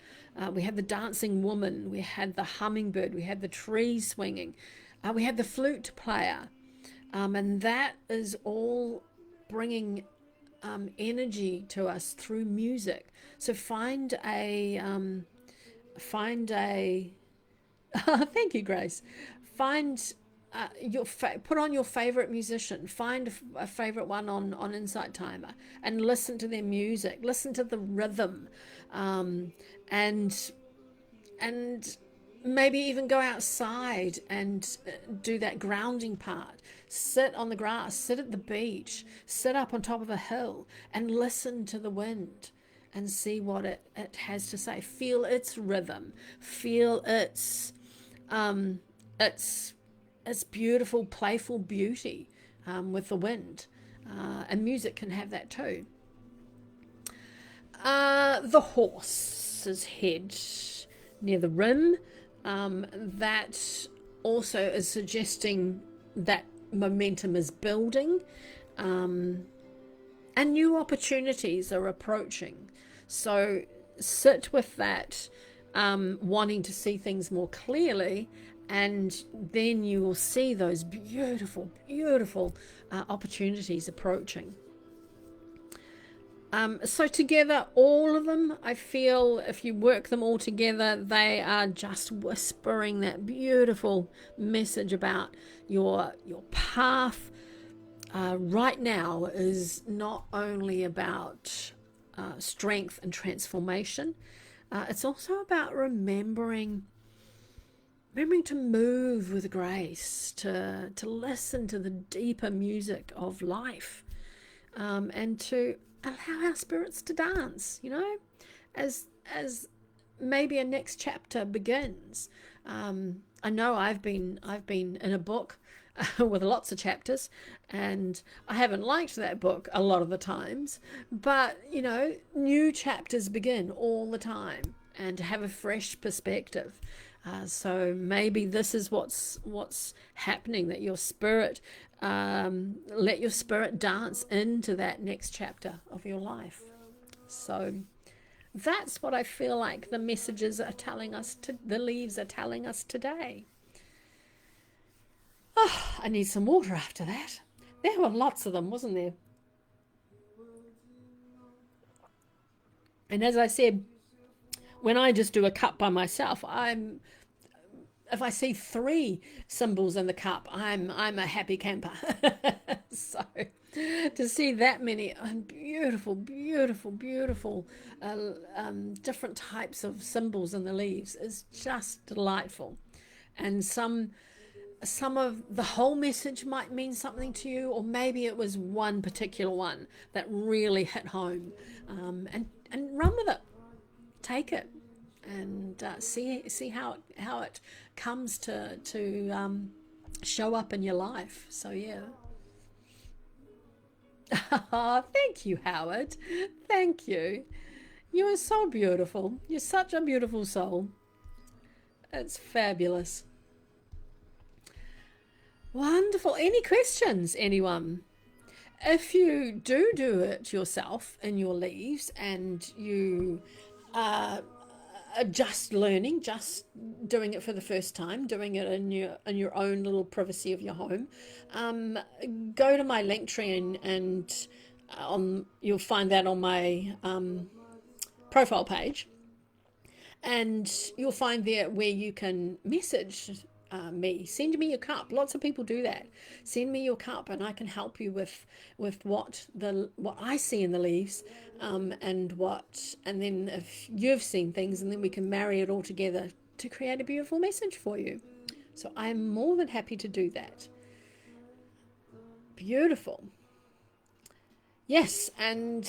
We had the dancing woman, we had the hummingbird, we had the tree swinging, we had the flute player, and that is all bringing energy to us through music. So find a thank you, Grace. Find put on your favorite musician. Find a favorite one on Insight Timer and listen to their music. Listen to the rhythm, um, and and maybe even go outside and do that grounding part. Sit on the grass. Sit at the beach. Sit up on top of a hill and listen to the wind and see what it has to say. Feel its rhythm. Feel um, its its beautiful, playful beauty with the wind. And music can have that too. The horse's head near the rim, that also is suggesting that momentum is building, and new opportunities are approaching. So sit with that, wanting to see things more clearly, and then you will see those beautiful, beautiful opportunities approaching. So together, all of them, I feel if you work them all together, they are just whispering that beautiful message about your path right now is not only about strength and transformation. It's also about remembering to move with grace, to listen to the deeper music of life, and to allow our spirits to dance, as maybe a next chapter begins. I know I've been in a book with lots of chapters, and I haven't liked that book a lot of the times, but new chapters begin all the time, and to have a fresh perspective. So maybe this is what's happening, that your spirit, let your spirit dance into that next chapter of your life. So that's what I feel like the messages are telling us, the leaves are telling us today. Oh, I need some water after that. There were lots of them, wasn't there? And as I said, when I just do a cup by myself, if I see three symbols in the cup, I'm a happy camper. So to see that many beautiful, beautiful, beautiful different types of symbols in the leaves is just delightful. And some of the whole message might mean something to you, or maybe it was one particular one that really hit home, and run with it, take it, and see how it comes to show up in your life. So yeah. Thank you, Howard. Thank you. You are so beautiful. You're such a beautiful soul. It's fabulous. Wonderful. Any questions, anyone? If you do it yourself in your leaves, and you uh, are just learning, just doing it for the first time, doing it in your own little privacy of your home, go to my link tree, and you'll find that on my profile page, and you'll find there where you can message me. Send me your cup. Lots of people do that. Send me your cup, and I can help you with what I see in the leaves, and then if you've seen things, and then we can marry it all together to create a beautiful message for you. So I'm more than happy to do that. Beautiful. Yes, and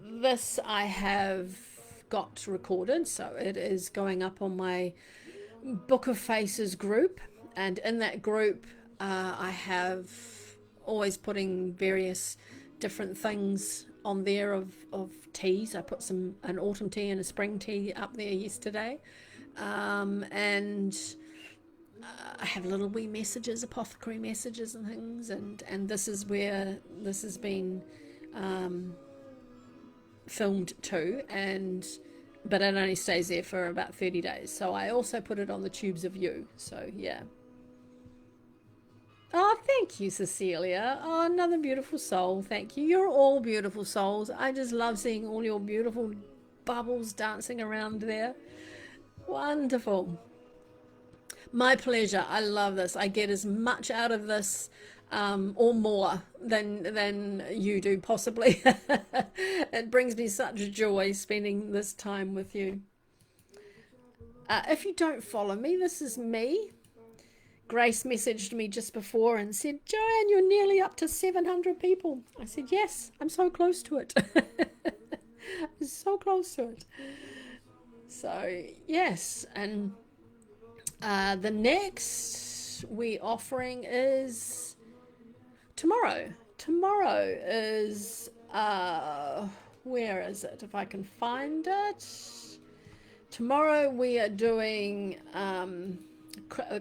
this I have got recorded, so it is going up on my Book of Faces group, and in that group, I have always putting various different things on there of teas. I put an autumn tea and a spring tea up there yesterday, and I have little wee messages, apothecary messages and things, and this is where this has been filmed too, and but it only stays there for about 30 days. So I also put it on the Tubes of You. So yeah. Oh, thank you, Cecilia. Oh, another beautiful soul. Thank you. You're all beautiful souls. I just love seeing all your beautiful bubbles dancing around there. Wonderful. My pleasure. I love this. I get as much out of this or more than you do possibly. It brings me such joy spending this time with you. If you don't follow me, this is me. Grace messaged me just before and said, Joanne, you're nearly up to 700 people. I said, yes, I'm so close to it. I'm so close to it. So, yes, and the next we offering is tomorrow. Tomorrow is, where is it? If I can find it. Tomorrow we are doing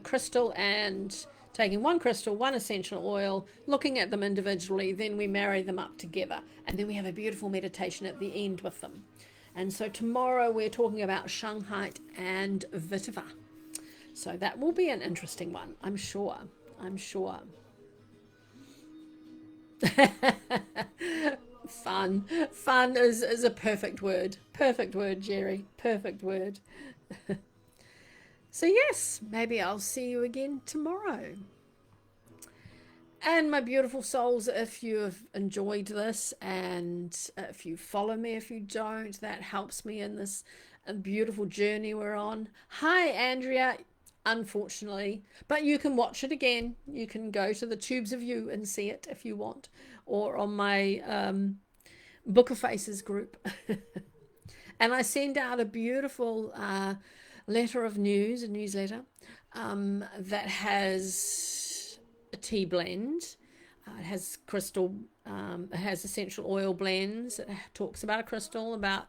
crystal and taking one crystal, one essential oil, looking at them individually, then we marry them up together. And then we have a beautiful meditation at the end with them. And so tomorrow we're talking about Shanghite and Vetiver. So that will be an interesting one, I'm sure. I'm sure. Fun. Fun is a perfect word. Perfect word, Jerry. Perfect word. So yes, maybe I'll see you again tomorrow. And my beautiful souls, if you have enjoyed this, and if you follow me, if you don't, that helps me in this beautiful journey we're on. Hi, Andrea. Unfortunately, but you can watch it again. You can go to the Tubes of You and see it if you want, or on my Book of Faces group. And I send out a beautiful letter of news, a newsletter that has a tea blend. It has crystal, it has essential oil blends. It talks about a crystal, about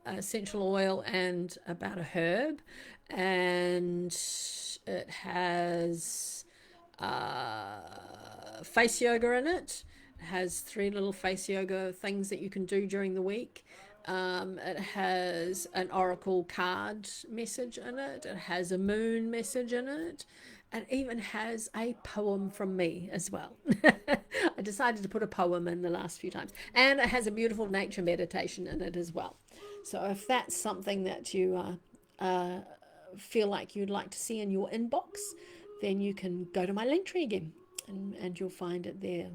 essential oil, and about a herb. And it has face yoga in it. It has 3 little face yoga things that you can do during the week. It has an oracle card message in it. It has a moon message in it. It even has a poem from me as well. I decided to put a poem in the last few times. And it has a beautiful nature meditation in it as well. So if that's something that you feel like you'd like to see in your inbox, then you can go to my link tree again, and you'll find it there.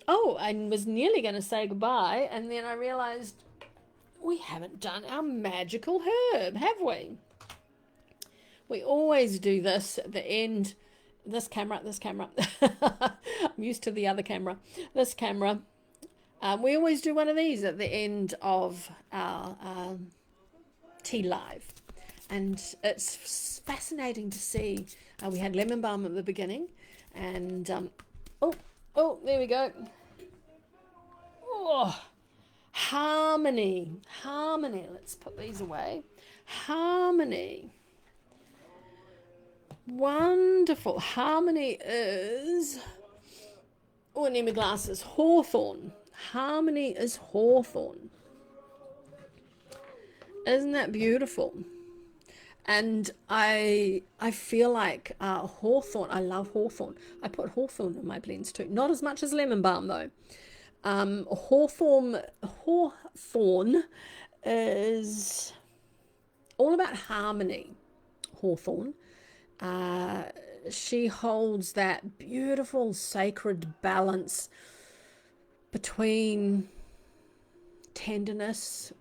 Oh, I was nearly going to say goodbye, and then I realized we haven't done our magical herb, have we? We always do this at the end. This camera. I'm used to the other camera. This camera. We always do one of these at the end of our tea live. And it's fascinating to see. We had lemon balm at the beginning. And, oh, there we go. Oh, harmony. Let's put these away. Harmony. Wonderful. Harmony is, oh, I need my glasses. Hawthorn. Harmony is hawthorn. Isn't that beautiful? And I feel like hawthorn, I love hawthorn. I put hawthorn in my blends too. Not as much as lemon balm though. Hawthorn is all about harmony. Hawthorn. She holds that beautiful sacred balance between tenderness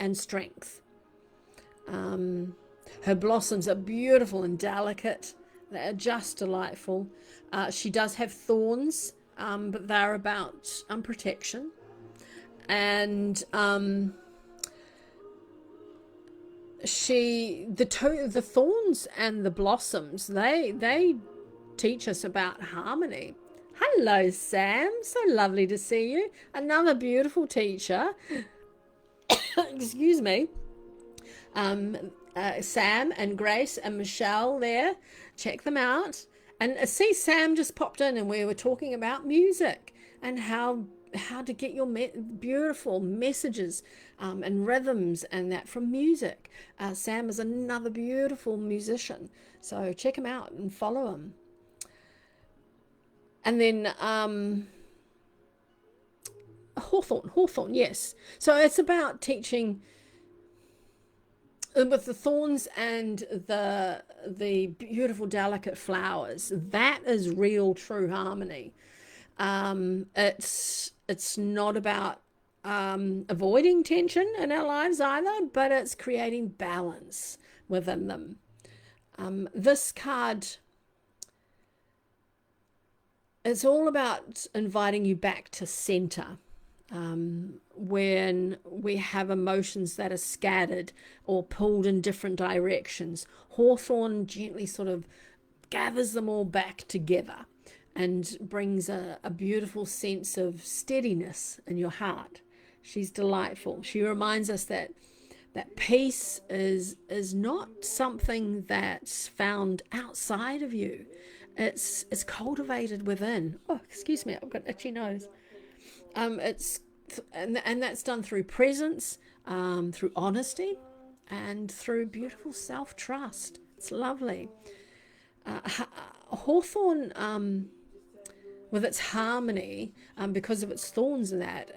and strength. Her blossoms are beautiful and delicate. They're just delightful. She does have thorns, but they're about protection. And the thorns and the blossoms, they teach us about harmony. Hello, Sam. So lovely to see you. Another beautiful teacher. Excuse me. Sam and Grace and Michelle there. Check them out. And see, Sam just popped in, and we were talking about music and how to get your beautiful messages and rhythms and that from music. Sam is another beautiful musician, so check him out and follow him. And then Hawthorn, yes. So it's about teaching with the thorns and the beautiful delicate flowers. That is real true harmony. It's not about avoiding tension in our lives either, but it's creating balance within them. This card, it's all about inviting you back to center. When we have emotions that are scattered or pulled in different directions, Hawthorn gently sort of gathers them all back together and brings a beautiful sense of steadiness in your heart. She's delightful. She reminds us that peace is not something that's found outside of you. It's cultivated within. Oh, excuse me, I've got an itchy nose. And that's done through presence, through honesty, and through beautiful self-trust. It's lovely. Hawthorn, with its harmony, because of its thorns and that,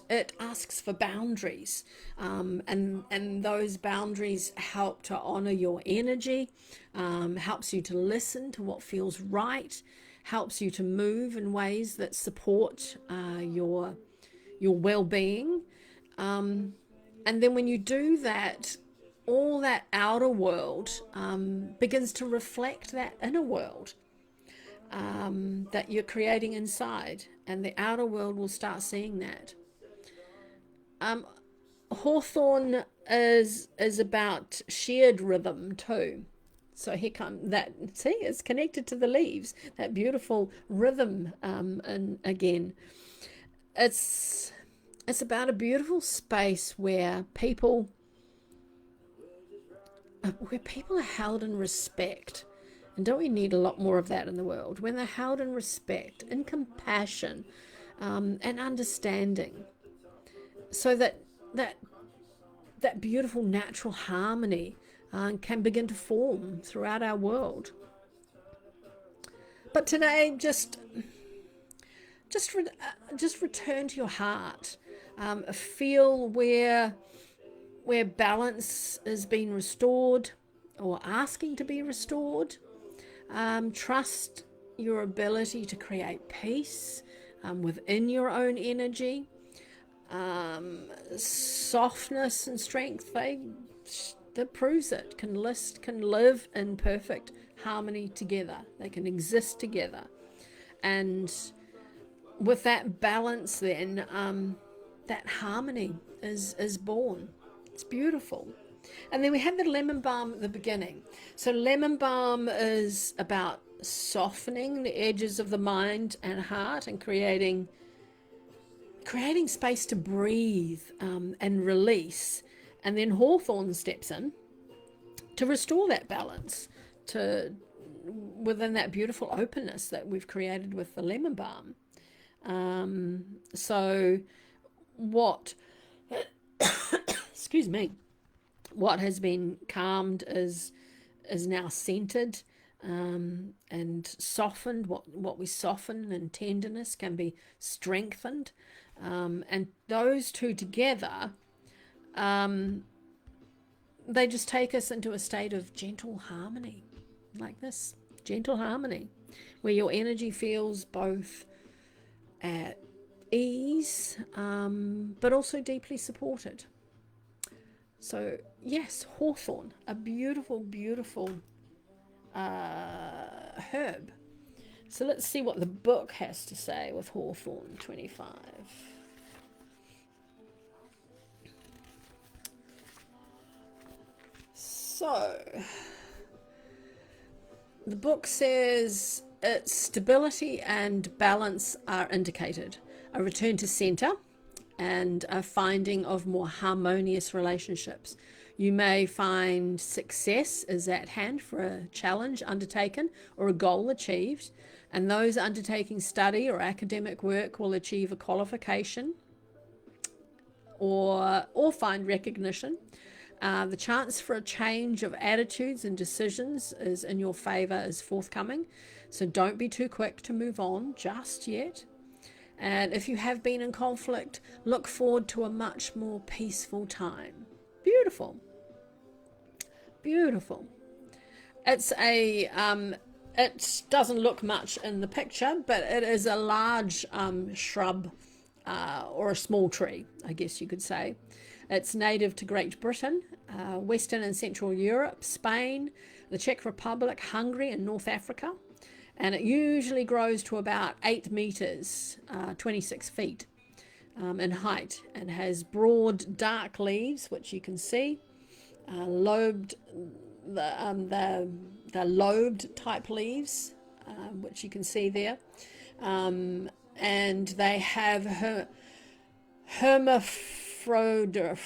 it asks for boundaries, and those boundaries help to honor your energy, helps you to listen to what feels right, helps you to move in ways that support your well-being, and then when you do that, all that outer world begins to reflect that inner world that you're creating inside, and the outer world will start seeing that. Hawthorn is about shared rhythm too. So here come that. See, it's connected to the leaves. That beautiful rhythm, and again, it's about a beautiful space where people are held in respect. And don't we need a lot more of that in the world? When they're held in respect, in compassion, and understanding, so that beautiful natural harmony can begin to form throughout our world. But today, just return to your heart. Feel where balance is being restored or asking to be restored. Trust your ability to create peace within your own energy. Softness and strength, that proves it, can live in perfect harmony together. They can exist together. And with that balance then, that harmony is born. It's beautiful. And then we had the lemon balm at the beginning. So lemon balm is about softening the edges of the mind and heart and creating space to breathe and release. And then Hawthorn steps in to restore that balance within that beautiful openness that we've created with the lemon balm. So what excuse me, what has been calmed is now centered and softened. What we soften in tenderness can be strengthened, and those two together, they just take us into a state of gentle harmony, like this, gentle harmony, where your energy feels both at ease, but also deeply supported. So yes, hawthorn, a beautiful, beautiful herb. So let's see what the book has to say with Hawthorn 25. So the book says its stability and balance are indicated. A return to center and a finding of more harmonious relationships. You may find success is at hand for a challenge undertaken or a goal achieved, and those undertaking study or academic work will achieve a qualification or find recognition. The chance for a change of attitudes and decisions is in your favor is forthcoming, so don't be too quick to move on just yet. And if you have been in conflict, look forward to a much more peaceful time. Beautiful. Beautiful. It's a it doesn't look much in the picture, but it is a large shrub or a small tree, I guess you could say. It's native to Great Britain, Western and Central Europe, Spain, the Czech Republic, Hungary, and North Africa. And it usually grows to about 8 meters, 26 feet in height, and has broad, dark leaves, which you can see, lobed, the lobed type leaves, which you can see there, and they have hermaphrodite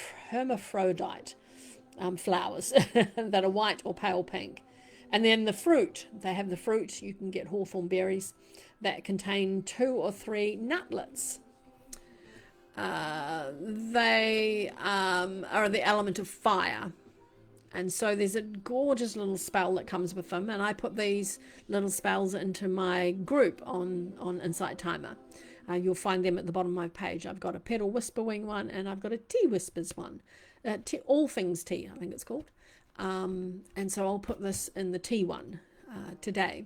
flowers that are white or pale pink. And then the fruit, they have the fruit, you can get hawthorn berries that contain 2 or 3 nutlets. They are the element of fire. And so there's a gorgeous little spell that comes with them. And I put these little spells into my group on Insight Timer. You'll find them at the bottom of my page. I've got a Petal Whisperwing one, and I've got a Tea Whispers one. All Things Tea, I think it's called. And so I'll put this in the tea one today.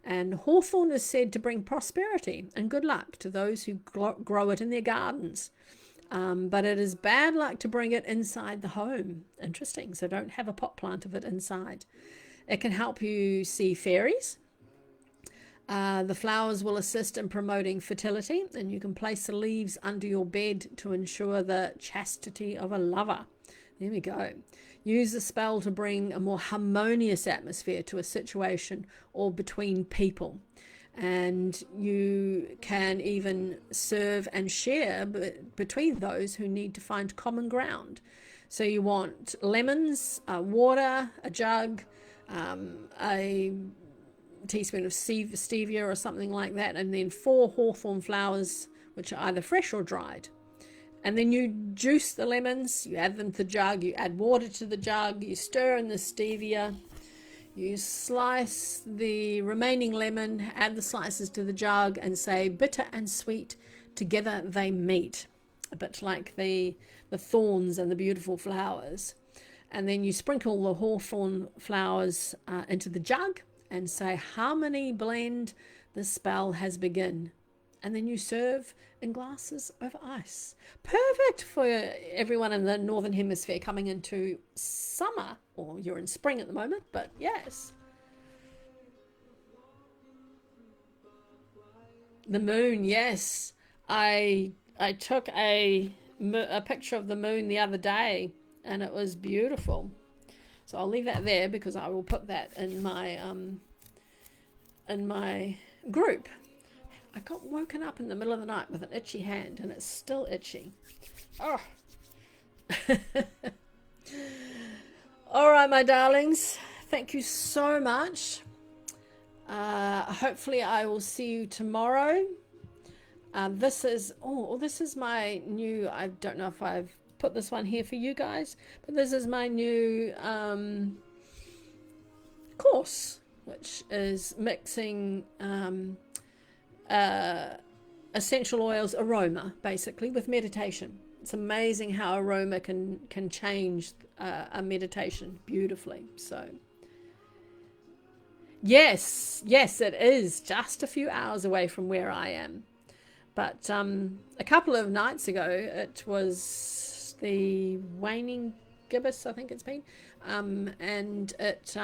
And hawthorn is said to bring prosperity and good luck to those who grow it in their gardens. But it is bad luck to bring it inside the home. Interesting. So don't have a pot plant of it inside. It can help you see fairies. The flowers will assist in promoting fertility, and you can place the leaves under your bed to ensure the chastity of a lover. There we go. Use the spell to bring a more harmonious atmosphere to a situation or between people. And you can even serve and share between those who need to find common ground. So you want lemons, water, a jug, a teaspoon of stevia or something like that, and then 4 hawthorn flowers, which are either fresh or dried. And then you juice the lemons, you add them to the jug, you add water to the jug, you stir in the stevia, you slice the remaining lemon, add the slices to the jug, and say, bitter and sweet, together they meet. A bit like the thorns and the beautiful flowers. And then you sprinkle the hawthorn flowers into the jug and say, harmony blend, the spell has begun. And then you serve in glasses of ice. Perfect for everyone in the Northern Hemisphere coming into summer, or you're in spring at the moment, but yes. The moon, yes. I took a picture of the moon the other day, and it was beautiful. So I'll leave that there because I will put that in my group. I got woken up in the middle of the night with an itchy hand, and it's still itchy. Oh. All right, my darlings. Thank you so much. Hopefully I will see you tomorrow. This is my new, I don't know if I've put this one here for you guys, but this is my new course, which is mixing essential oils aroma, basically, with meditation. It's amazing how aroma can change a meditation beautifully. So yes, it is just a few hours away from where I am. But a couple of nights ago, it was the waning gibbous, I think it's been, and it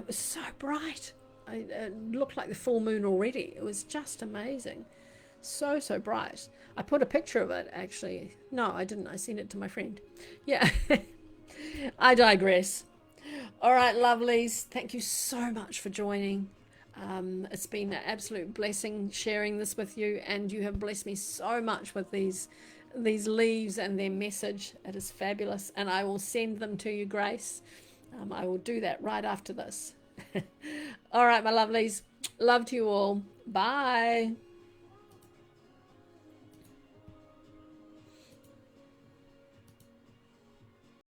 was so bright. It looked like the full moon already. It was just amazing. So bright. I put a picture of it, actually. No, I didn't. I sent it to my friend. Yeah. I digress. All right, lovelies. Thank you so much for joining. It's been an absolute blessing sharing this with you, and you have blessed me so much with these leaves and their message. It is fabulous, and I will send them to you, Grace. I will do that right after this. All right, my lovelies. Love to you all. Bye.